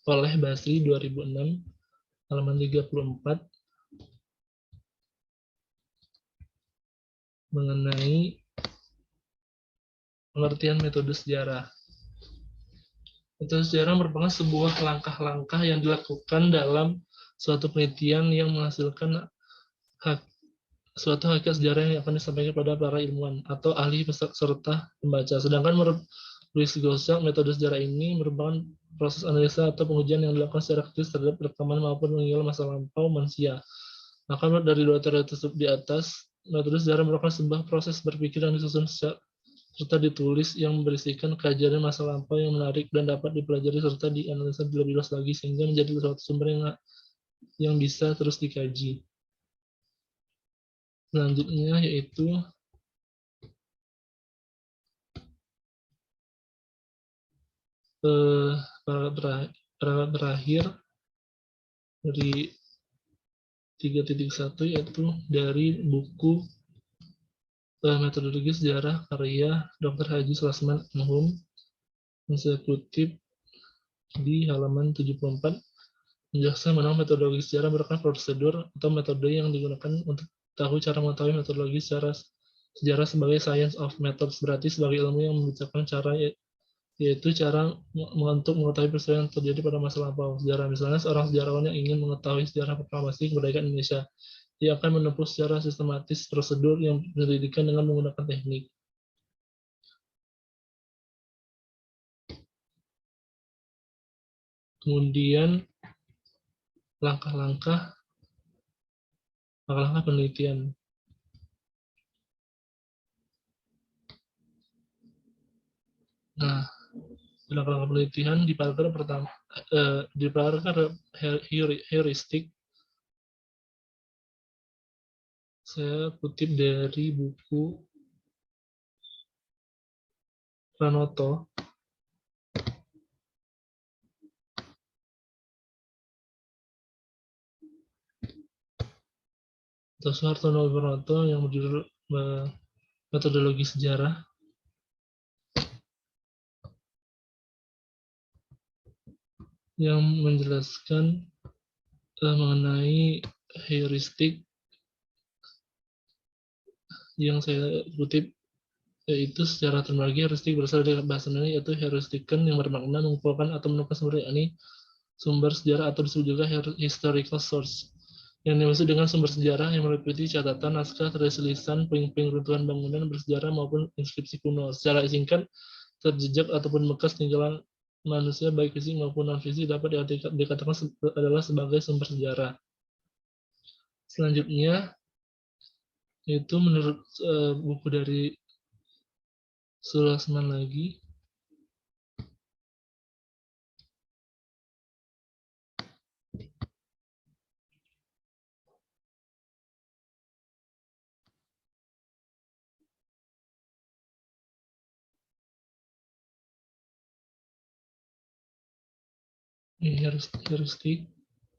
oleh Basri 2006 halaman 34 mengenai pengertian metode sejarah. Metode sejarah merupakan sebuah langkah-langkah yang dilakukan dalam suatu penelitian yang menghasilkan suatu hakikat sejarah yang akan disampaikan kepada para ilmuwan atau ahli serta pembaca. Sedangkan menurut Louis Gossard, metode sejarah ini merupakan proses analisa atau pengujian yang dilakukan secara kritis terhadap rekaman maupun mengingat masa lampau manusia. Maka dari dua teori tersebut di atas, metode sejarah merupakan sebuah proses berpikir yang disusun serta ditulis yang berisikan kajian masa lampau yang menarik dan dapat dipelajari serta dianalisa lebih luas lagi sehingga menjadi suatu sumber yang bisa terus dikaji. Selanjutnya yaitu paragraf terakhir dari 3.1 yaitu dari buku Metodologi Sejarah karya Dr. Haji Sulasman Anhum yang saya kutip di halaman 74. Menjelaskan bahwa metodologi sejarah merupakan prosedur atau metode yang digunakan untuk tahu cara mengetahui metodologi sejarah sebagai science of methods, berarti sebagai ilmu yang membicarakan cara, yaitu cara untuk mengetahui peristiwa yang terjadi pada masa lampau sejarah. Misalnya seorang sejarawan yang ingin mengetahui sejarah proklamasi kemerdekaan Indonesia, dia akan menempuh secara sistematis prosedur yang penyelidikan dengan menggunakan teknik. Kemudian langkah-langkah penelitian. Nah, langkah-langkah penelitian di paragraf pertama, di paragraf heuristik, saya kutip dari buku Pranoto. Soehartono Pranoto yang berjudul Metodologi Sejarah. Yang menjelaskan mengenai heuristik yang saya kutip, yaitu secara terminologi heuristik berasal dari bahasa Yunani yaitu heuristiken yang bermakna mengumpulkan atau menemukan sumber, yakni sumber sejarah atau disebut juga historical source. Yang dimaksud dengan sumber sejarah yang meliputi catatan, naskah, tradisi lisan, puing-puing runtuhan bangunan bersejarah maupun inskripsi kuno. Secara singkat, terjejak ataupun bekas tinggalan manusia baik fisik maupun non fisik dapat dikatakan adalah sebagai sumber sejarah. Selanjutnya itu menurut buku dari Sulasman lagi, heuristik.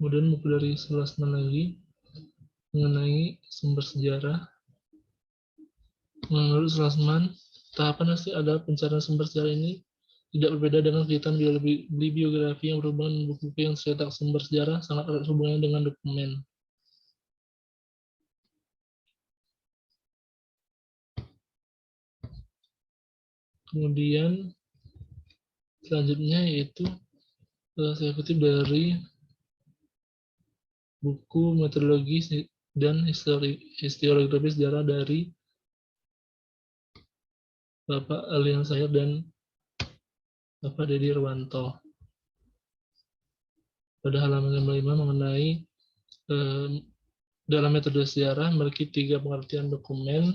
Kemudian buku dari Sulasman lagi mengenai sumber sejarah. Menurut Sulasman, tahapan hasil ada pencarian sumber sejarah ini tidak berbeda dengan kegiatan bibliografi yang berhubungan dengan buku-buku yang cetak. Sumber sejarah sangat erat hubungannya dengan dokumen. Kemudian selanjutnya yaitu saya kutip dari buku Metodologi dan Historiografi Sejarah dari Bapak Alian Sayar dan Bapak Dedi Irwanto. Pada halaman 55 mengenai dalam metode sejarah memiliki 3 pengertian dokumen.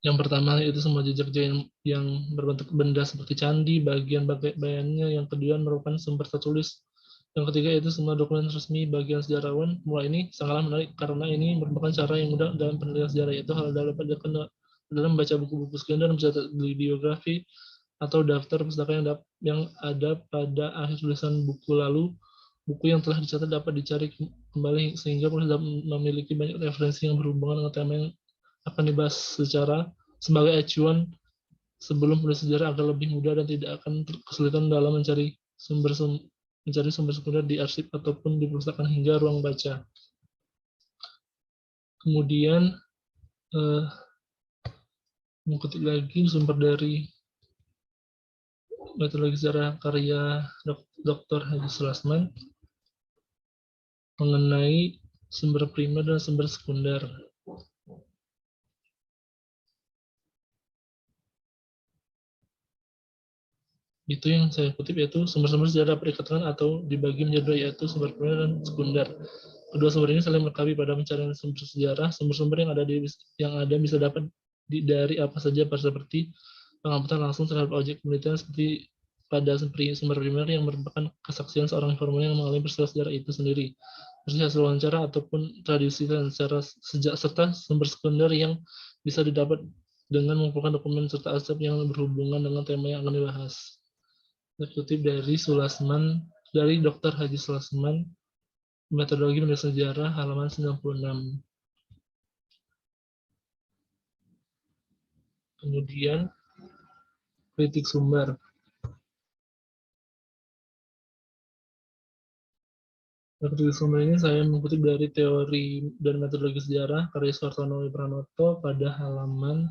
Yang pertama itu semua jejak yang berbentuk benda seperti candi, bagian bayannya. Yang kedua merupakan sumber tertulis Yang ketiga itu semua dokumen resmi bagian sejarawan. Mulai ini sangatlah menarik karena ini merupakan cara yang mudah dalam penelitian sejarah, yaitu hal dapat dilakukan dalam membaca buku-buku sekunder, mencatat biografi, atau daftar pustaka yang ada pada akhir tulisan buku. Lalu buku yang telah dicatat dapat dicari kembali sehingga penulis dapat memiliki banyak referensi yang berhubungan dengan tema yang akan dibahas sebagai acuan sebelum penulis sejarah agar lebih mudah dan tidak akan kesulitan dalam mencari sumber sekunder di arsip ataupun di perpustakaan hingga ruang baca. Kemudian mengutip lagi sumber dari metodologi sejarah karya Dr. Haji Sulasman mengenai sumber primer dan sumber sekunder. Itu yang saya kutip, yaitu sumber-sumber sejarah dapat dikatakan atau dibagi menjadi dua, yaitu sumber primer dan sekunder. Kedua sumber ini saling melengkapi pada pencarian sumber sejarah. Sumber-sumber yang ada bisa dapat dari apa saja, seperti pengamatan langsung terhadap objek penelitian, seperti pada sumber primer yang merupakan kesaksian seorang informan yang mengalami peristiwa sejarah itu sendiri, seperti hasil wawancara ataupun tradisi dan secara sejak, serta sumber sekunder yang bisa didapat dengan mengumpulkan dokumen serta arsip yang berhubungan dengan tema yang akan dibahas. Terkutip dari Dr. Haji Sulasman, Metodologi Penelitian Sejarah, halaman 96. Kemudian, kritik sumber. Kritik sumber ini saya mengutip dari Teori dan Metodologi Sejarah, karya Suartono Wipranoto pada halaman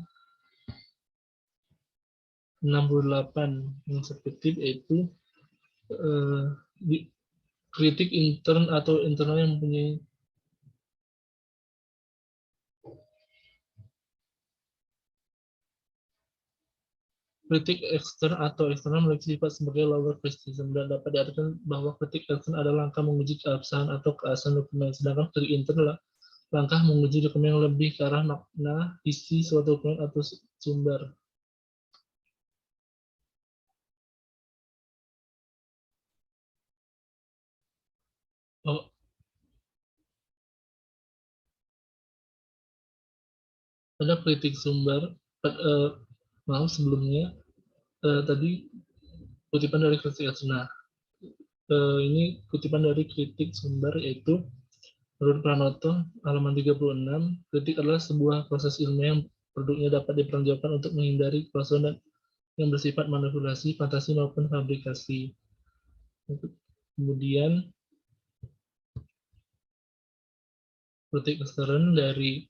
68. Yang saya kutip yaitu kritik intern atau internal yang mempunyai kritik ekstern atau eksternal memiliki sifat sebagai lower criticism, dan dapat diartikan bahwa kritik ekstern adalah langkah menguji keabsahan atau keaslian dokumen, sedangkan kritik intern langkah menguji dokumen yang lebih ke arah makna, isi suatu dokumen atau sumber. Oh, ada kritik sumber, maaf sebelumnya, tadi kutipan dari kritik eksternal. Ini kutipan dari kritik sumber, yaitu menurut Pranoto, halaman 36, kritik adalah sebuah proses ilmiah yang produknya dapat dipertanggungjawabkan untuk menghindari kekosongan yang bersifat manipulasi, fantasi, maupun fabrikasi. Kemudian, kritik ekstern dari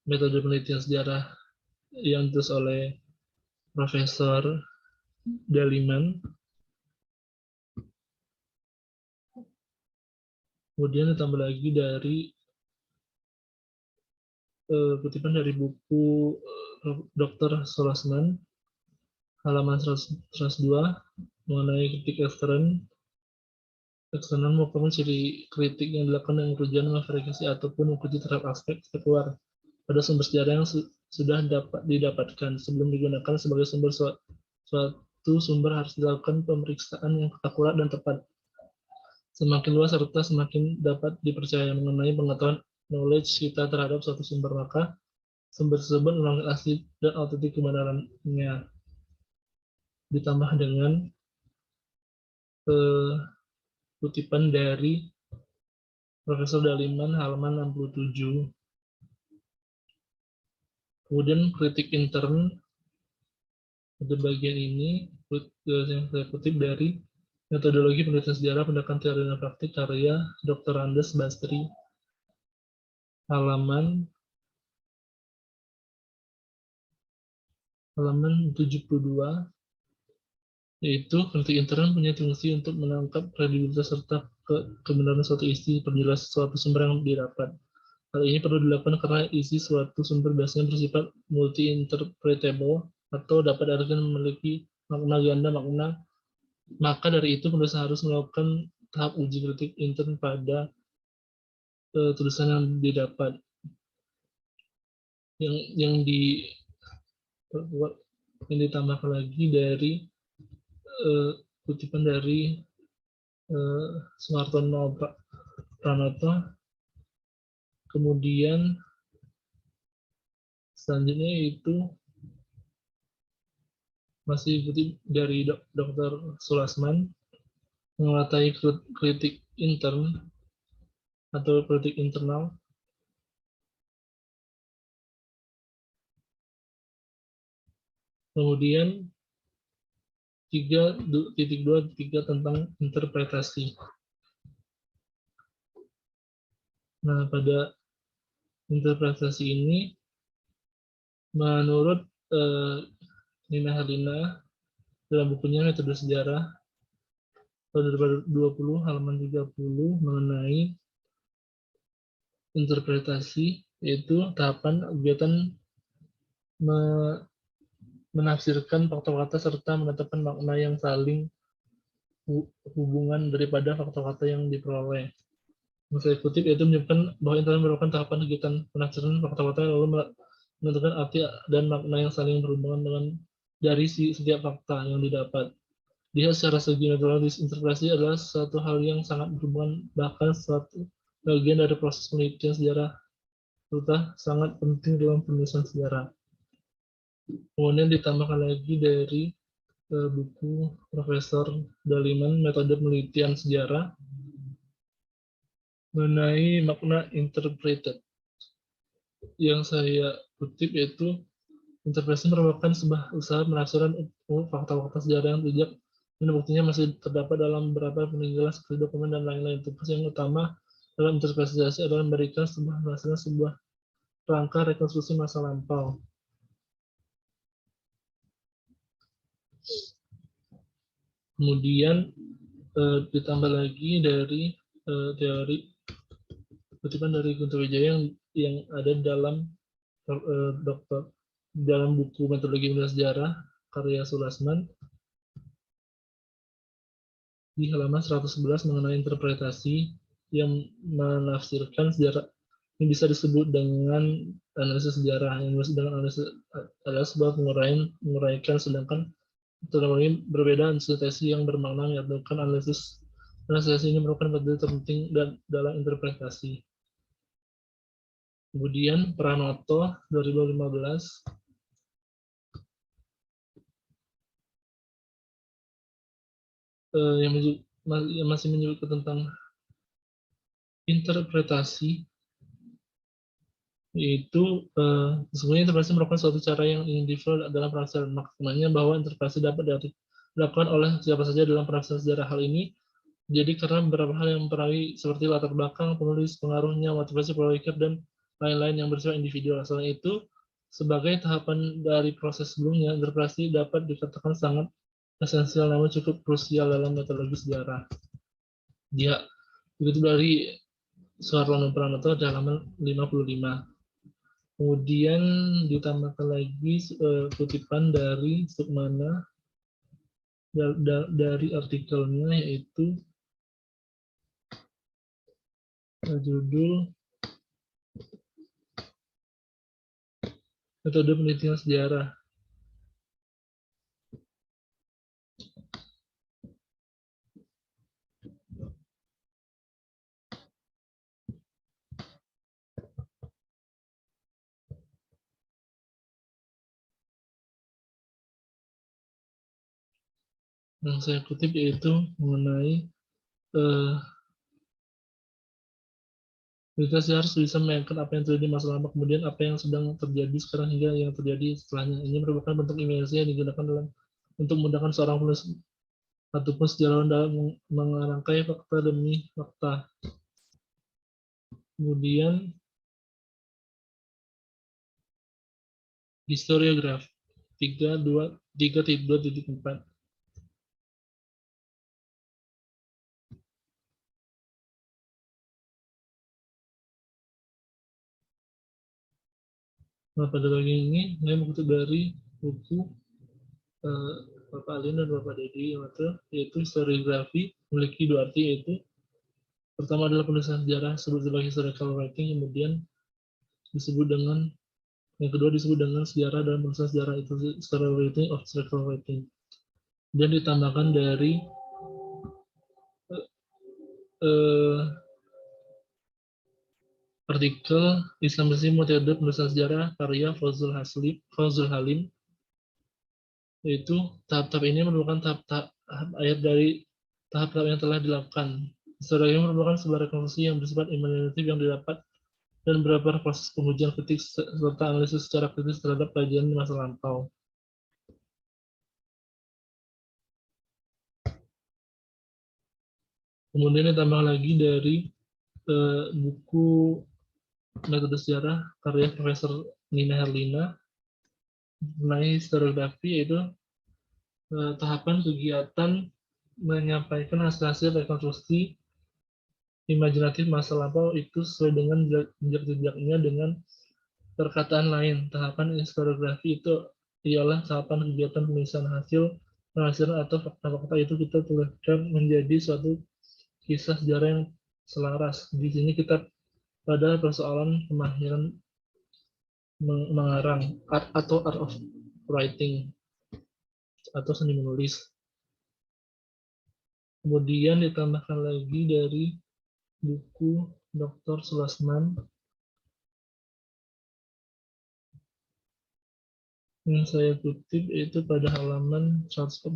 metode penelitian sejarah yang ditulis oleh Profesor Daliman. Kemudian ditambah lagi dari kutipan dari buku Dr. Sulasman, halaman 102, mengenai kritik eksternal merupakan ciri kritik yang dilakukan dengan tujuan memverifikasi ataupun mengikuti terhadap aspek luar pada sumber sejarah yang sudah dapat didapatkan. Sebelum digunakan sebagai sumber, suatu sumber harus dilakukan pemeriksaan yang akurat dan tepat. Semakin luas serta semakin dapat dipercaya mengenai pengetahuan knowledge kita terhadap suatu sumber, maka sumber tersebut memang asli dan autentik kebenarannya. Ditambah dengan kutipan dari Profesor Daliman, halaman 67. Kemudian kritik intern, pada bagian ini yang saya kutip dari Metodologi Penelitian Sejarah, Pendekatan Teori dan Praktik, karya Dr. Andes Bastri, halaman 72, yaitu kritik intern punya fungsi untuk menangkap kredibilitas serta kebenaran suatu isi, perjelas suatu sumber yang didapat. Hal ini perlu dilakukan karena isi suatu sumber biasanya bersifat multi-interpretable atau dapat diartikan memiliki makna ganda makna. Maka dari itu penulis harus melakukan tahap uji kritik intern pada tulisan yang didapat. Yang ditambahkan lagi dari kutipan dari Sumartono Pranoto. Kemudian selanjutnya itu masih kutip dari Dr. Sulasman, menguasai kritik intern atau kritik internal. Kemudian 3.2.3 tentang interpretasi. Nah, pada interpretasi ini, menurut Nina Herlina dalam bukunya Metode Sejarah tahun 2020 halaman 30 mengenai interpretasi, yaitu tahapan kegiatan menafsirkan fakta-fakta serta menetapkan makna yang saling hubungan daripada fakta-fakta yang diperoleh. Saya kutip, yaitu menyebutkan bahwa internet merupakan tahapan kegiatan penafsiran fakta-fakta lalu menentukan arti dan makna yang saling berhubungan dengan dari setiap fakta yang didapat. Dia secara segi metodologis, interpretasi adalah suatu hal yang sangat berhubungan, bahkan suatu bagian dari proses penelitian sejarah, serta sangat penting dalam penulisan sejarah. Kemudian ditambahkan lagi dari buku Profesor Daliman, Metode Penelitian Sejarah, mengenai makna interpreted. Yang saya kutip yaitu, interpretasi merupakan sebuah usaha menafsirkan fakta-fakta sejarah yang tidak dan buktinya masih terdapat dalam beberapa peninggalan seperti dokumen dan lain-lain. Tugas yang utama dalam interpretasi adalah memberikan sebuah rangka rekonstruksi masa lampau. Kemudian ditambah lagi dari teori kutipan dari Guntur Wijaya yang ada dalam dalam buku Metodologi Penelitian Sejarah karya Sulasman di halaman 111 mengenai interpretasi yang menafsirkan sejarah yang bisa disebut dengan analisis sejarah. Yang disebut dengan analisis adalah sebuah menguraikan, sedangkan teknologi berbeda. Analisis yang bermakna menyatukan analisis ini merupakan metode terpenting dalam interpretasi. Kemudian Pranoto 2015 yang masih menyebutkan tentang interpretasi, yaitu sesungguhnya interpretasi merupakan suatu cara yang individual dalam penafsiran. Maknanya bahwa interpretasi dapat dilakukan oleh siapa saja dalam penafsiran sejarah. Hal ini jadi karena beberapa hal yang mempengaruhi seperti latar belakang penulis, pengaruhnya, motivasi pola pikir, dan lain-lain yang bersifat individual. Selain itu, sebagai tahapan dari proses sebelumnya, interpretasi dapat dikatakan sangat esensial namun cukup krusial dalam metodologi sejarah. Dia begitu dari Suhartono Pranoto di halaman 55. Kemudian ditambahkan lagi kutipan dari Sukmana dari artikelnya, yaitu judul Metode Penelitian Sejarah. Yang saya kutip yaitu mengenai kita harus bisa membayangkan apa yang terjadi masa lalu, kemudian apa yang sedang terjadi sekarang hingga yang terjadi setelahnya. Ini merupakan bentuk imersi yang digunakan untuk memudahkan seorang penulis ataupun sejarawan dalam mengerangkai fakta demi fakta. Kemudian historiografi 3.2.4. Nah, pada bagian ini saya mengutip dari buku Bapak Alin dan Bapak Dedi, yaitu historiografi memiliki dua arti, yaitu pertama adalah penulisan sejarah disebut sebagai historical writing, kemudian yang kedua disebut dengan sejarah dan penulisan sejarah, itu historical writing of historical writing. Dan ditambahkan dari eh, artikel Islamisasi Metode Penulisan Sejarah karya Fazlul Halim, yaitu tahap-tahap ini merupakan tahap-tahap ayat dari tahap-tahap yang telah dilakukan. Historia ini merupakan sebuah rekonstruksi yang bersifat imajinatif yang didapat dan beberapa proses pengujian kritik serta analisis secara kritis terhadap kajian di masa lampau. Kemudian ditambah lagi dari buku metode sejarah karya Profesor Nina Herlina mengenai historiografi, yaitu tahapan kegiatan menyampaikan hasil-hasil rekonstruksi imajinatif masa lampau itu sesuai dengan jejak-jejaknya. Dengan perkataan lain, tahapan historiografi itu ialah tahapan kegiatan penulisan hasil penghasilan atau fakta-fakta itu kita tuliskan menjadi suatu kisah sejarah yang selaras. Di sini kita pada persoalan kemahiran mengarang, art of writing atau seni menulis. Kemudian ditambahkan lagi dari buku Dr. Sulasman yang saya kutip, yaitu pada halaman 148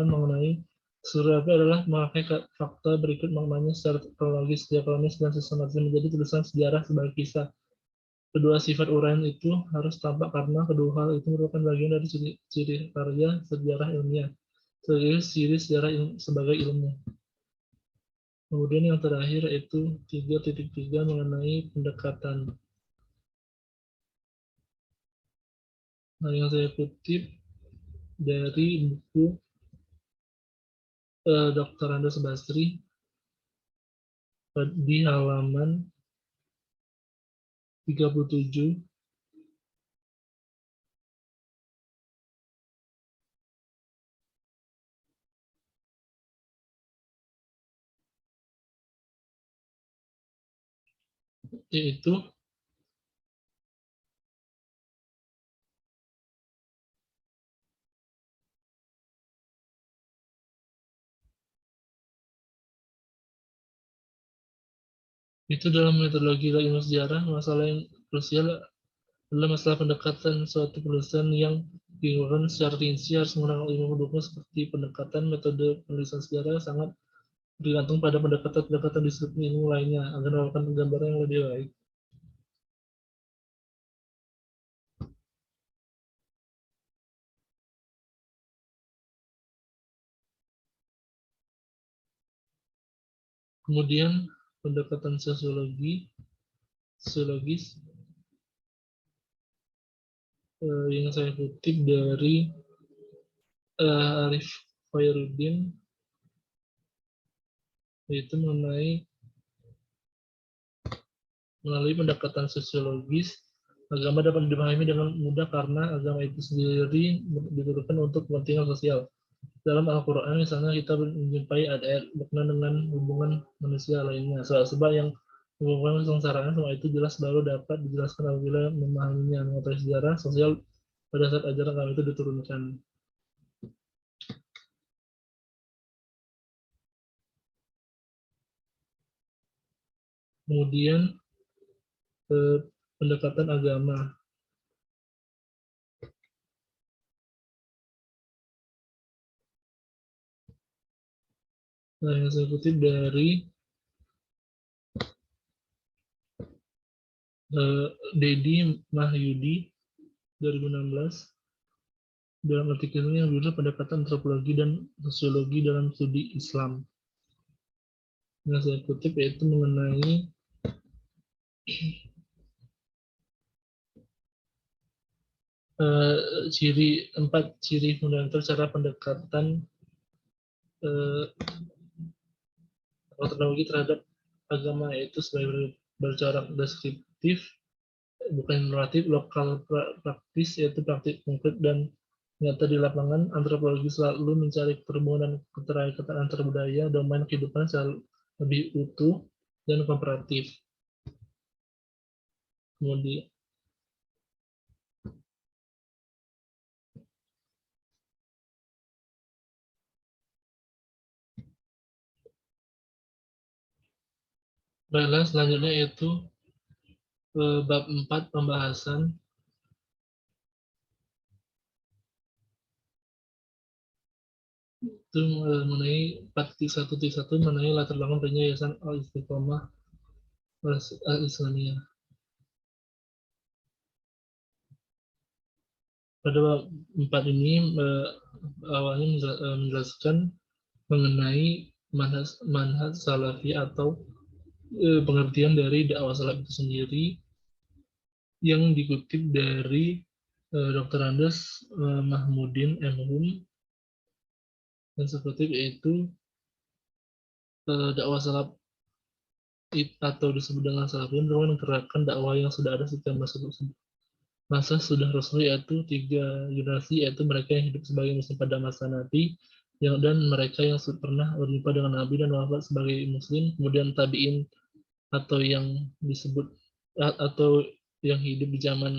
mengenai historiografi adalah memakai fakta berikut maknanya secara kronologis, diakronis, dan sistematis menjadi tulisan sejarah sebagai kisah. Kedua sifat uraian itu harus tampak karena kedua hal itu merupakan bagian dari ciri karya sejarah ilmiah, ciri sejarah sebagai ilmu. Kemudian yang terakhir yaitu 3.3 mengenai pendekatan. Nah, yang saya kutip dari buku Dr. Andes Basri di halaman 37, yaitu dalam metodologi ilmu sejarah, masalah yang krusial adalah masalah pendekatan suatu penulisan yang dilakukan secara rinci harus menggunakan ilmu pendukung seperti pendekatan. Metode penulisan sejarah sangat bergantung pada pendekatan-pendekatan disiplin ilmu lainnya agar mendapatkan gambaran yang lebih baik. Kemudian pendekatan sosiologis yang saya kutip dari Arif Khairuddin, yaitu melalui pendekatan sosiologis, agama dapat dipahami dengan mudah karena agama itu sendiri diturunkan untuk kepentingan sosial. Dalam Al-Quran misalnya kita menjumpai ayat berkenaan dengan hubungan manusia lainnya. Sebab yang hubungan kesengsaraan semua itu jelas baru dapat dijelaskan apabila memahaminya, mengetahui sejarah sosial pada saat ajaran agama itu diturunkan. Kemudian pendekatan agama. Nah, yang saya kutip dari Dedi Mahyudi 2016 dalam artikelnya yang berjudul Pendekatan Antropologi dan Sosiologi dalam Studi Islam. Yang saya kutip yaitu mengenai empat ciri fundamental cara pendekatan antropologi terhadap agama, yaitu sebagai bercorak deskriptif, bukan normatif, lokal praktis, yaitu praktik konkret dan nyata di lapangan. Antropologi selalu mencari keterhubungan dan keterkaitan antar budaya, domain kehidupan secara lebih utuh dan komparatif. Kemudian Baiklah, selanjutnya yaitu bab 4 pembahasan itu mengenai 4.1.1 mengenai latar belakang pendirinya Yayasan Al-Istiqomah Al-Islamiyah. Pada bab 4 ini awalnya menjelaskan mengenai manhaj salafi atau pengertian dari dakwah salaf itu sendiri yang dikutip dari Dr. Andes Mahmudin MHum dan seperti yaitu dakwah salaf atau disebut dengan salafiyun merupakan gerakan dakwah yang sudah ada sejak masa sudah rasul, yaitu 3 generasi, yaitu mereka yang hidup sebagai muslim pada masa Nabi dan mereka yang pernah berjumpa dengan Nabi dan wafat sebagai muslim, kemudian tabiin atau yang disebut atau yang hidup di zaman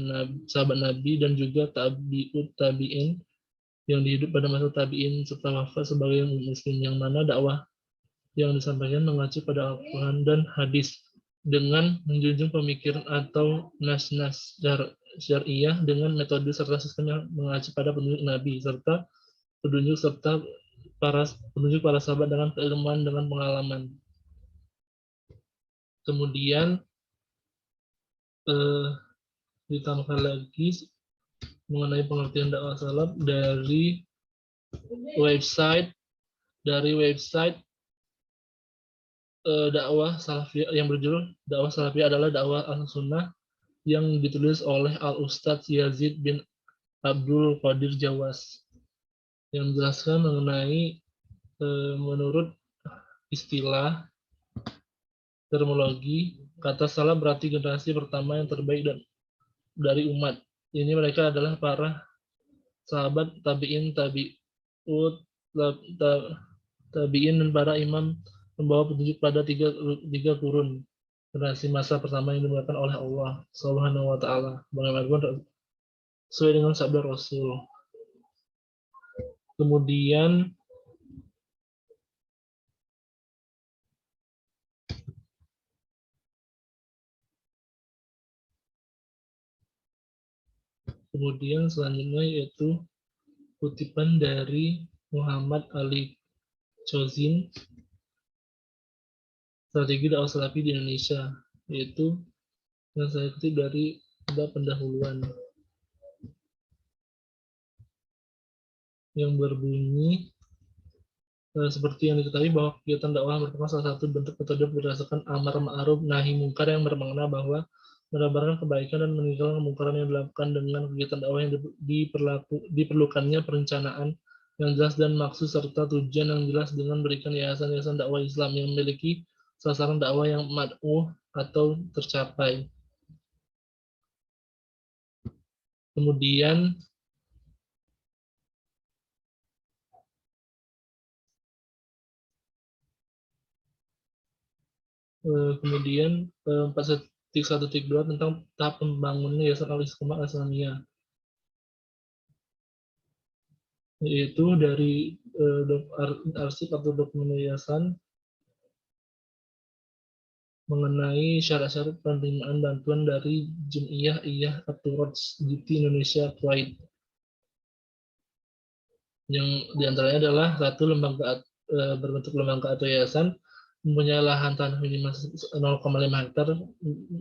sahabat Nabi, dan juga tabiut tabiin yang hidup pada masa tabiin serta wafat sebagai muslim, yang mana dakwah yang disampaikan mengacu pada Al-Quran dan hadis dengan menjunjung pemikiran atau nas-nas syariah dengan metode serta sistem yang mengacu pada petunjuk Nabi serta petunjuk para sahabat dengan keilmuan dengan pengalaman. Kemudian eh, ditambah lagi mengenai pengertian dakwah salaf website dari website dakwah salafiyah yang berjudul dakwah salafiyah adalah dakwah al-sunnah yang ditulis oleh Al-Ustadz Yazid bin Abdul Qadir Jawas, yang menjelaskan mengenai menurut istilah terminologi, kata salaf berarti generasi pertama yang terbaik dari umat. Ini mereka adalah para sahabat, tabiin, tabiut, tabiin, dan para imam membawa petunjuk pada tiga kurun generasi masa pertama yang dimulakan oleh Allah Subhanahu wa taala. Bagaimana sesuai dengan sabda Rasul. Kemudian selanjutnya yaitu kutipan dari Muhammad Ali Chozin, strategi dakwah salafi di Indonesia, yaitu yang saya kutip dari bab pendahuluan yang berbunyi seperti yang diketahui bahwa kegiatan dakwah merupakan salah satu bentuk metode berdasarkan amar ma'ruf nahi mungkar yang bermakna bahwa menebarkan kebaikan dan meninggalkan kemungkaran yang dilakukan dengan kegiatan dakwah yang diperlukannya perencanaan yang jelas dan maksud serta tujuan yang jelas dengan berikan yayasan-yayasan dakwah Islam yang memiliki sasaran dakwah yang mad'uh atau tercapai. Kemudian kemudian 4.1.2 tentang tahap pembangunan Yayasan Al-Istiqomah Al-Islamiyah, yaitu dari arsip atau dokumen yayasan mengenai syarat-syarat penerimaan bantuan dari Jum'iyah At-Turaj di Indonesia Kuwait, yang diantaranya adalah satu lembaga berbentuk lembaga atau yayasan mempunyai lahan tanah minimal 0,5 hektar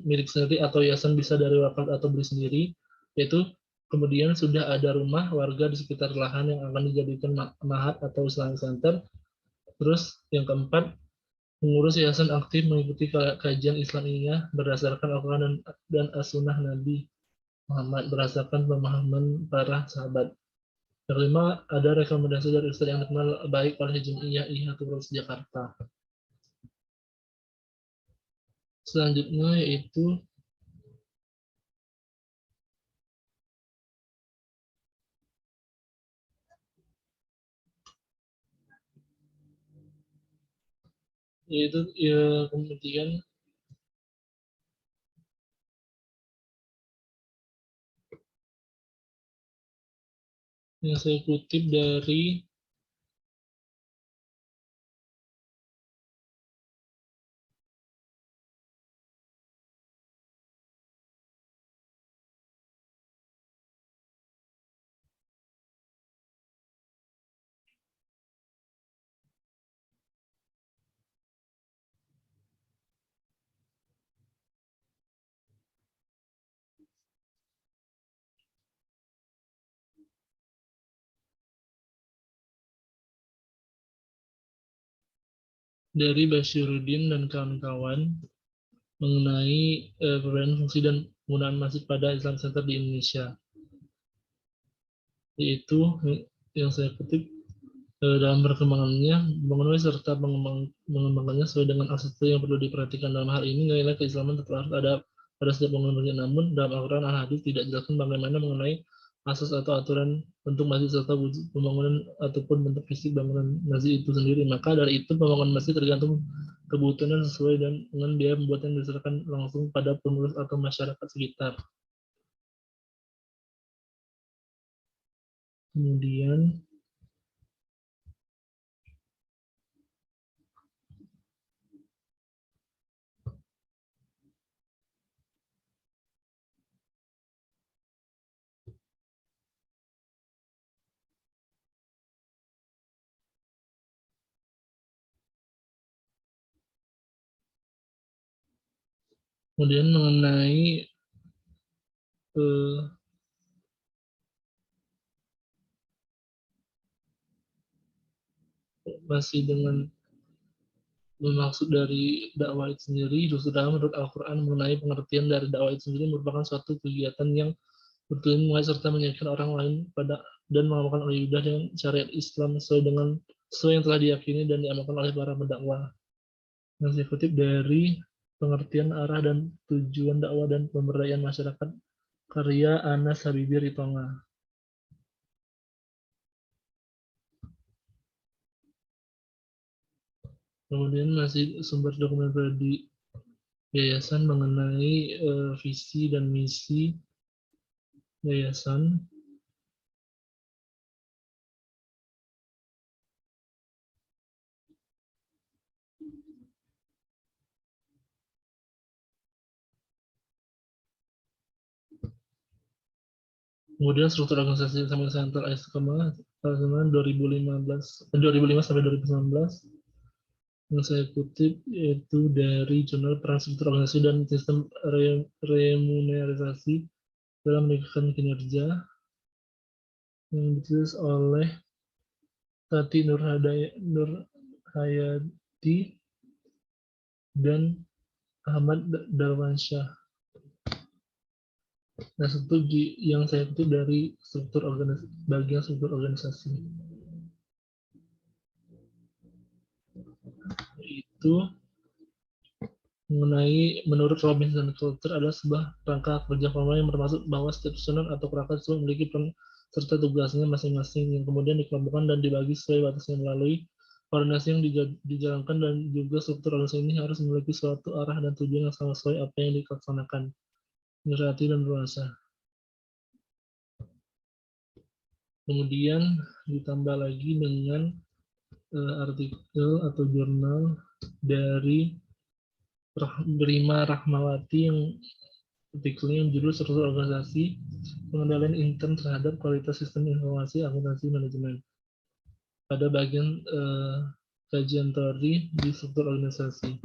milik sendiri atau yayasan bisa dari wakaf atau beli sendiri, yaitu kemudian sudah ada rumah warga di sekitar lahan yang akan dijadikan mahat atau Islamic Center. Terus yang keempat, pengurus yayasan aktif mengikuti kajian Islamiyah berdasarkan Al-Quran dan As-Sunnah Nabi Muhammad berdasarkan pemahaman para sahabat. Yang kelima, ada rekomendasi dari Ustaz yang dikenal baik oleh Jum'iyah Ihyatul Jakarta. Selanjutnya yaitu kemudian yang saya kutip dari dari Bashiruddin dan kawan-kawan mengenai perbedaan fungsi dan penggunaan masjid pada Islam Center di Indonesia. Yaitu yang saya kutip, dalam perkembangannya, pembangunan serta mengembangkannya sesuai dengan arsitektur yang perlu diperhatikan. Dalam hal ini, nilai keislaman tetap harus ada pada setiap bangunan masjid. Namun, dalam Al-Quran Al-Hadis tidak dijelaskan bagaimana mengenai asas atau aturan bentuk masjid serta wujud pembangunan ataupun bentuk fisik bangunan masjid itu sendiri. Maka dari itu, pembangunan masjid tergantung kebutuhan sesuai dengan biaya pembuatan diserahkan langsung pada pengurus atau masyarakat sekitar. Kemudian mengenai eh, masih dengan maksud dari dakwah itu sendiri, justru menurut Al-Quran mengenai pengertian dari dakwah itu sendiri merupakan suatu kegiatan yang bertujuan mengajak serta menyaksikan orang lain pada dan mengamalkan ibadah dengan syariat Islam sesuai yang telah diyakini dan diamalkan oleh para pendakwah. Yang saya kutip dari pengertian arah dan tujuan dakwah dan pemberdayaan masyarakat karya Anas Habibi Ritonga. Kemudian masih sumber dokumen pribadi yayasan mengenai visi dan misi yayasan. Kemudian struktur organisasi Islamic Center Istiqomah tahun 2005 sampai 2019 yang saya kutip yaitu dari jurnal Perang Struktur Organisasi dan Sistem Remunerasi dalam Meningkatkan Kinerja yang ditulis oleh Tati Nurhayati dan Ahmad Darwansyah. Nah, yang saya kutip dari bagian struktur organisasi itu menurut Robinson Culture adalah sebuah rangka kerja formal yang termasuk bahwa setiap susunan atau perangkat tersebut memiliki peran serta tugasnya masing-masing yang kemudian dikelompokkan dan dibagi sesuai batasnya melalui koordinasi yang dijalankan, dan juga struktur organisasi ini harus memiliki suatu arah dan tujuan yang sama sesuai apa yang dilaksanakan. Nurhati dan Ruansa. Kemudian ditambah lagi dengan artikel atau jurnal dari Rima Rahmawati yang artikelnya yang judul struktur organisasi pengendalian intern terhadap kualitas sistem informasi akuntansi manajemen pada bagian kajian teori di struktur organisasi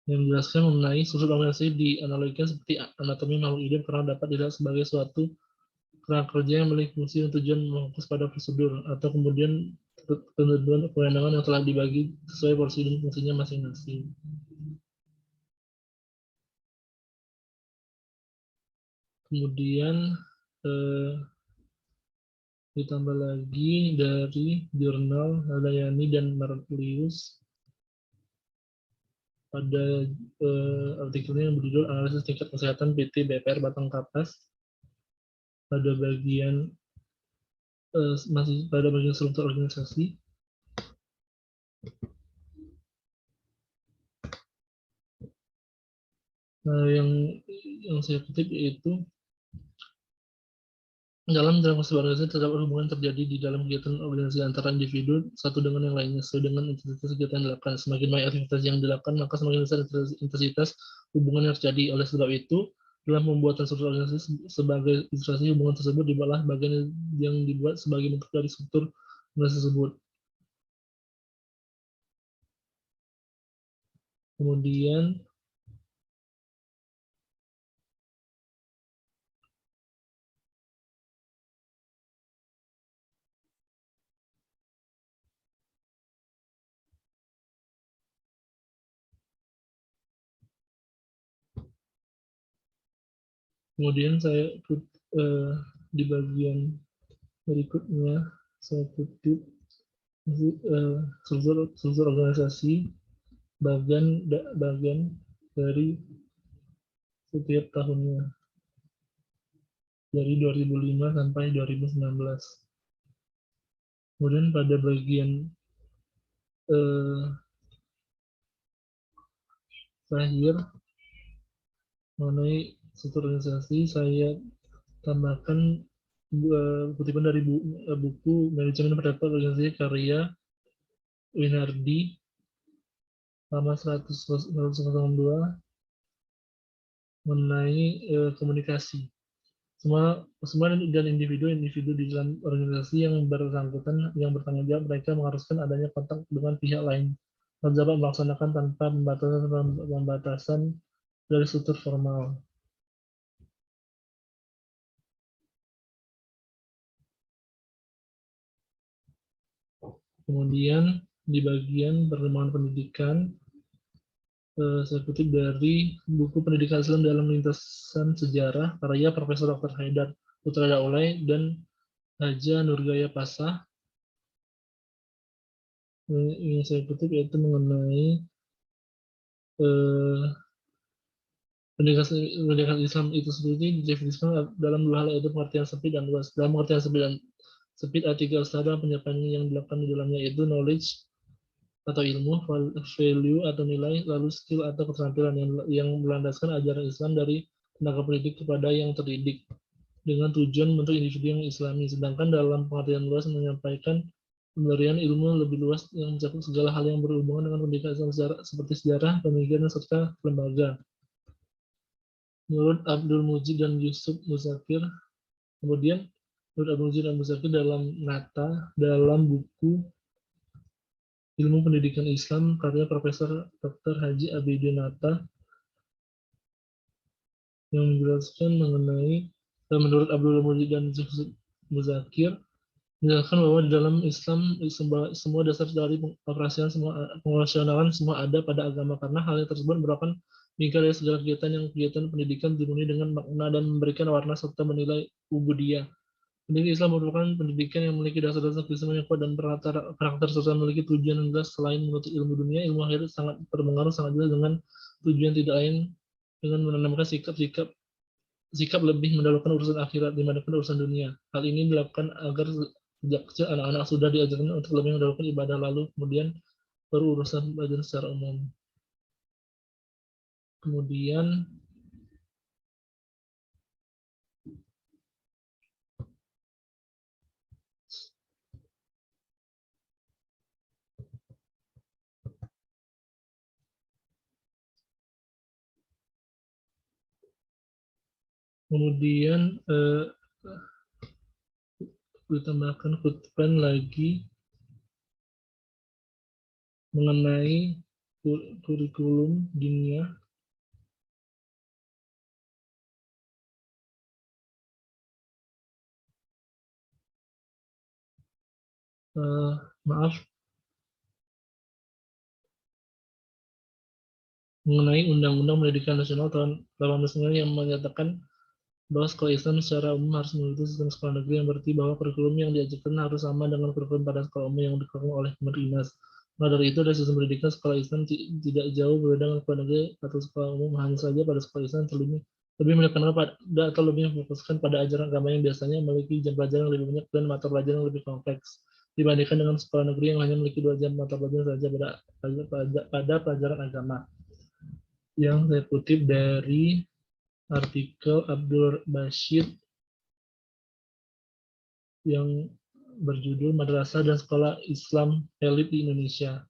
yang menjelaskan mengenai struktur organisasi dianalogikan seperti anatomi makhluk hidup karena dapat dilihat sebagai suatu kerangka kerja yang memiliki fungsi dan tujuan memfokus pada prosedur atau kemudian ketentuan kewenangan yang telah dibagi sesuai porsi dan fungsinya masing-masing. Kemudian ditambah lagi dari jurnal Halayani dan Marlius pada artikelnya yang berjudul Analisis Tingkat Kesehatan PT BPR Batang Kapas pada bagian masih pada bagian struktur organisasi. Nah, yang saya kutip yaitu dalam sebuah organisasi terdapat hubungan terjadi di dalam kegiatan organisasi antara individu satu dengan yang lainnya sesuai dengan intensitas kegiatan yang dilakukan. Semakin banyak aktivitas yang dilakukan, maka semakin besar intensitas hubungan yang terjadi. Oleh sebab itu, dalam pembuatan struktur organisasi sebagai ilustrasi hubungan tersebut dibuatlah bagian yang dibuat sebagai bentuk dari struktur organisasi tersebut. Kemudian Kemudian saya di bagian berikutnya saya kutip struktur organisasi bagian dari setiap tahunnya dari 2005 sampai 2019. Kemudian pada bagian terakhir mengenai struktur organisasi, saya tambahkan kutipan dari buku Manajemen Pendapat Organisasi karya Winardi halaman 102 mengenai komunikasi. Semua dan individu di dalam organisasi yang bersangkutan yang bertanggung jawab mereka mengharuskan adanya kontak dengan pihak lain dan dapat melaksanakan tanpa pembatasan dari struktur formal. Kemudian di bagian perkembangan pendidikan, saya kutip dari buku Pendidikan Islam dalam Lintasan Sejarah karya Profesor Dr. Haidar Putra Daulay dan Haja Nurgaya Pasah. Yang saya kutip yaitu mengenai pendidikan Islam itu sendiri didefinisikan dalam dua hal, yaitu pengertian sempit dan luas. Dalam pengertian sempit artikel usaha penyampaian yang dilakukan di dalamnya, yaitu knowledge atau ilmu, value atau nilai, lalu skill atau keterampilan yang melandaskan ajaran Islam dari tenaga pendidik kepada yang terdidik dengan tujuan bentuk individu yang islami. Sedangkan dalam pengertian luas menyampaikan pemberian ilmu lebih luas yang mencakup segala hal yang berhubungan dengan pendidikan Islam seperti sejarah, pemikiran, serta lembaga. Menurut Abdul Mujid dan Yusuf Muzakir, kemudian menurut Abdul Mujid dan Muzakir dalam buku Ilmu Pendidikan Islam karya Profesor Dr. Haji Abidin Nata yang menjelaskan mengenai menurut Abdul Mujid dan Yusuf Muzakir menjelaskan bahwa di dalam Islam semua dasar dari pengoperasionalan semua ada pada agama, karena hal tersebut merupakan bingkai dari segala kegiatan pendidikan dimulai dengan makna dan memberikan warna serta menilai ubudiyah. Pendidikan Islam merupakan pendidikan yang memiliki dasar-dasar keislaman yang kuat dan karakter serta memiliki tujuan yang jelas. Selain menuntut ilmu dunia, ilmu akhirat sangat berpengaruh sangat jelas dengan tujuan tidak lain dengan menanamkan sikap lebih mendahulukan urusan akhirat dibandingkan urusan dunia. Hal ini dilakukan agar sejak kecil anak-anak sudah diajarkan untuk lebih mendahulukan ibadah, lalu kemudian baru urusan pelajaran secara umum. Kemudian ditambahkan kutipan lagi mengenai kurikulum diniyah. Mengenai Undang-Undang Pendidikan Nasional tahun 1899 yang menyatakan bahwa sekolah Islam secara umum harus mengikuti sistem sekolah negeri, yang berarti bahwa kurikulum yang diajarkan harus sama dengan kurikulum pada sekolah umum yang dikeluarkan oleh Kementerian. Nah, dari itu, dari sistem pendidikan sekolah Islam tidak jauh berbeda dengan sekolah negeri atau sekolah umum, hanya saja pada sekolah Islam lebih menekankan pada atau lebih memfokuskan pada ajaran agama yang biasanya memiliki jam pelajaran yang lebih banyak dan mata pelajaran yang lebih kompleks dibandingkan dengan sekolah negeri yang hanya memiliki 2 jam mata pelajaran saja pada pelajaran agama. Yang saya kutip dari artikel Abdul Bashir yang berjudul Madrasah dan Sekolah Islam Elit di Indonesia.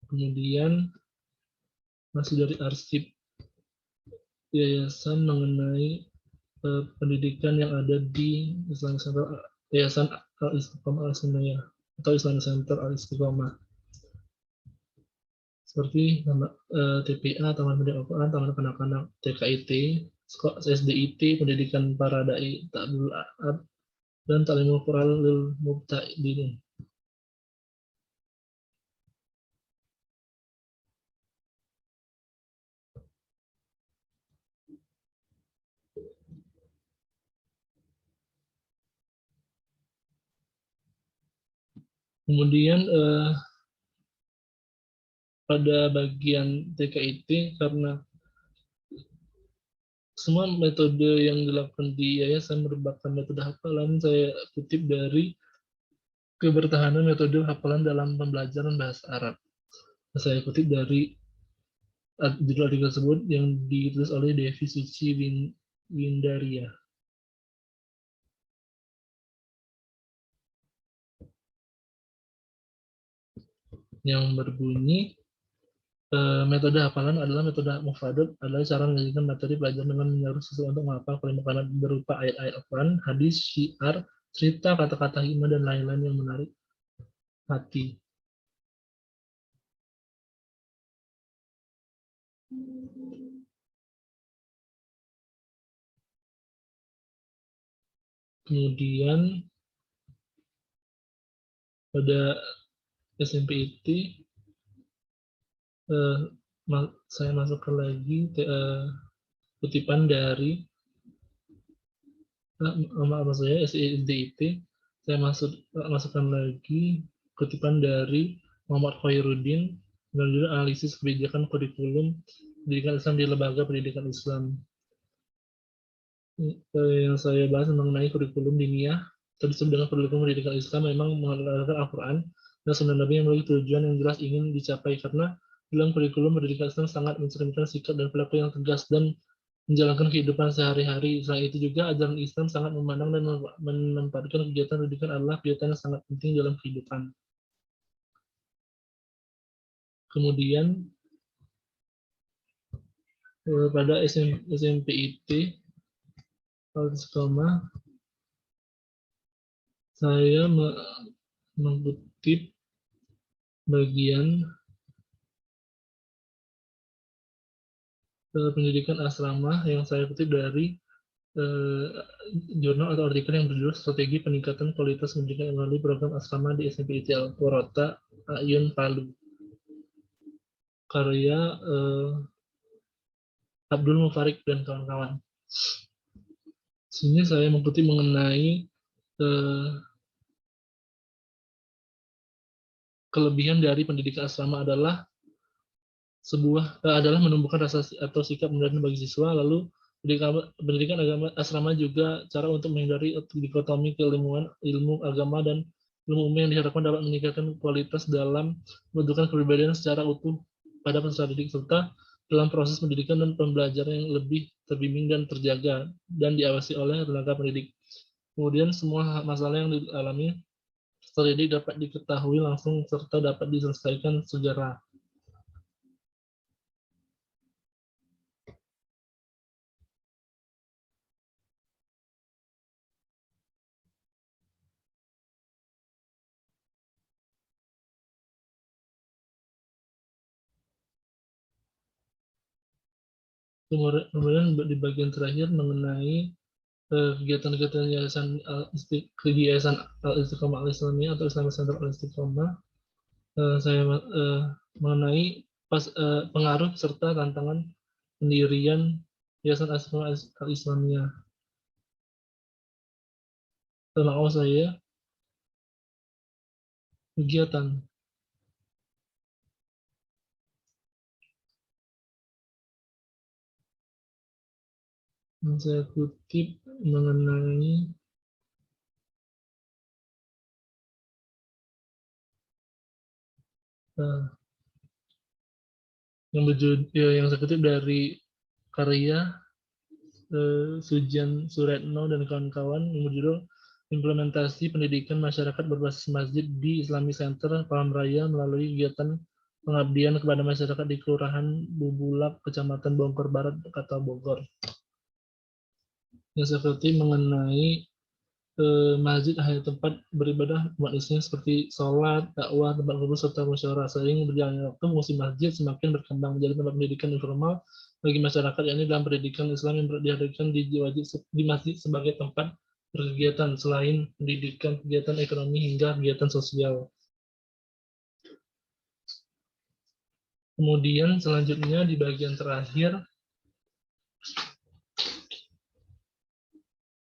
Kemudian masih dari arsip yayasan mengenai pendidikan yang ada di Islam Center, Yayasan Al-Istiqomah Al-Sunniyah atau Islam Center Al-Istiqomah. Seperti TPA, Taman Pendidikan Al-Quran, Taman Kanak-Kanak, TKIT, SDIT, Pendidikan Para Dai Ta'bul Ab, dan Ta'limul Quran lil Mubta'idin. Kemudian pada bagian TKIT, karena semua metode yang dilakukan di yayasan merupakan metode hafalan, saya kutip dari kebertahanan metode hafalan dalam pembelajaran bahasa Arab. Saya kutip dari judul artikel tersebut yang ditulis oleh Devi Suci Windaria, yang berbunyi, metode hafalan adalah metode mufradat, adalah cara menyajikan materi pelajaran dengan menyuruh siswa untuk menghafal kalimat-kalimat berupa ayat-ayat Al-Quran, hadis, syiar, cerita, kata-kata hikmah, dan lain-lain yang menarik hati. Kemudian pada SMP IT, saya masukkan lagi kutipan dari maaf saya SIDIT, saya masukkan lagi kutipan dari Muhammad Khairuddin dengan judul analisis kebijakan kurikulum pendidikan Islam di lembaga pendidikan Islam. Yang saya bahas mengenai kurikulum diniyah tersebut dengan kurikulum pendidikan Islam memang mengandalkan Al-Quran dan Sunnah Nabi yang memiliki tujuan yang jelas ingin dicapai, karena dalam kurikulum pendidikan Islam sangat mencerminkan sikap dan perilaku yang tegas dan menjalankan kehidupan sehari-hari. Selain itu juga ajaran Islam sangat memandang dan menempatkan kegiatan pendidikan adalah kegiatan yang sangat penting dalam kehidupan. Kemudian pada SMP IT Al-Istiqomah, saya mengutip bagian pendidikan asrama yang saya kutip dari jurnal atau artikel yang berjudul Strategi Peningkatan Kualitas Pendidikan melalui Program Asrama di SMP IT Al-Qurata, Ayun, Palu. Karya Abdul Mufarik dan kawan-kawan. Sini saya mengutip mengenai kelebihan dari pendidikan asrama adalah adalah menumbuhkan rasa atau sikap mendalam bagi siswa. Lalu pendidikan agama asrama juga cara untuk menghindari dikotomi keilmuan, ilmu agama dan ilmu umum yang diharapkan dapat meningkatkan kualitas dalam membentukkan kepribadian secara utuh pada peserta didik, serta dalam proses pendidikan dan pembelajaran yang lebih terbimbing dan terjaga dan diawasi oleh tenaga pendidik. Kemudian semua masalah yang dialami peserta didik dapat diketahui langsung serta dapat diselesaikan segera. Kemudian di bagian terakhir mengenai kegiatan-kegiatan yayasan Al-Istiqomah Al-Islamiyah atau Islamic Center Al-Istiqomah, saya mengenai pengaruh serta tantangan pendirian Yayasan Al-Istiqomah Al-Islamiyah. Tentang saya kegiatan yang saya kutip mengenai yang saya kutip dari karya Sujian Suretno dan kawan-kawan yang berjudul Implementasi Pendidikan Masyarakat Berbasis Masjid di Islamic Center Palm Raya melalui kegiatan pengabdian kepada masyarakat di Kelurahan Bubulak, Kecamatan Bogor Barat, Kota Bogor. Yang seperti mengenai masjid hanya tempat beribadah umat Islam seperti sholat, dakwah, tempat kumpul serta musyawarah. Seiring berjalannya waktu, fungsi masjid semakin berkembang menjadi tempat pendidikan informal bagi masyarakat, yakni dalam pendidikan Islam yang dihadirkan di masjid sebagai tempat berkegiatan selain pendidikan, kegiatan ekonomi hingga kegiatan sosial. Kemudian selanjutnya di bagian terakhir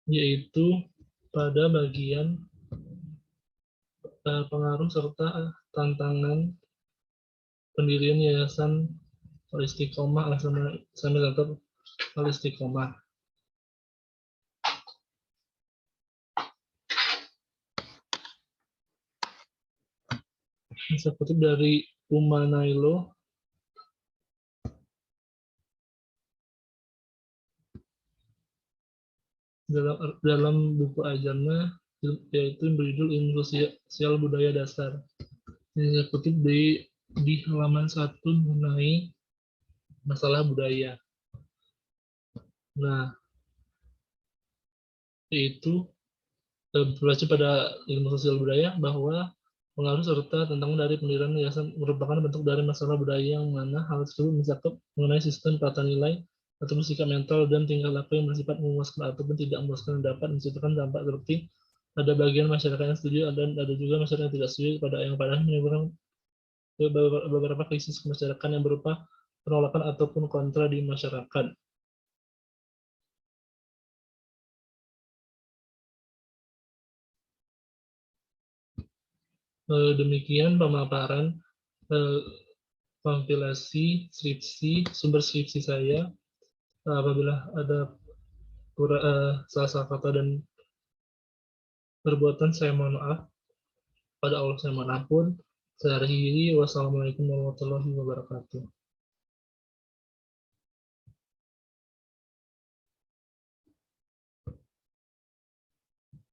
yaitu pada bagian pengaruh serta tantangan pendirian Yayasan Al-Istiqomah Al-Istiqomah. Saya kutip dari Umanailo. Dalam buku ajarnya, yaitu berjudul Ilmu Sosial Budaya Dasar. Ini saya kutip di halaman 1 mengenai masalah budaya. Nah, yaitu berbaca pada ilmu sosial budaya bahwa pengaruh serta tantangan dari pendirian yayasan merupakan bentuk dari masalah budaya yang mana hal tersebut mencakup mengenai sistem tata nilai atau sikap mental dan tingkah laku yang bersifat memuaskan ataupun tidak memuaskan dapat menciptakan dampak seperti ada bagian masyarakat yang setuju dan ada juga masyarakat yang tidak setuju pada yang padahal menimbulkan beberapa krisis masyarakat yang berupa penolakan ataupun kontra di masyarakat. Demikian pemaparan kompilasi sumber skripsi saya. Apabila ada salah kata dan perbuatan, saya mohon maaf. Pada Allah saya mohon ampun. Saya akhiri. Wassalamualaikum warahmatullahi wabarakatuh.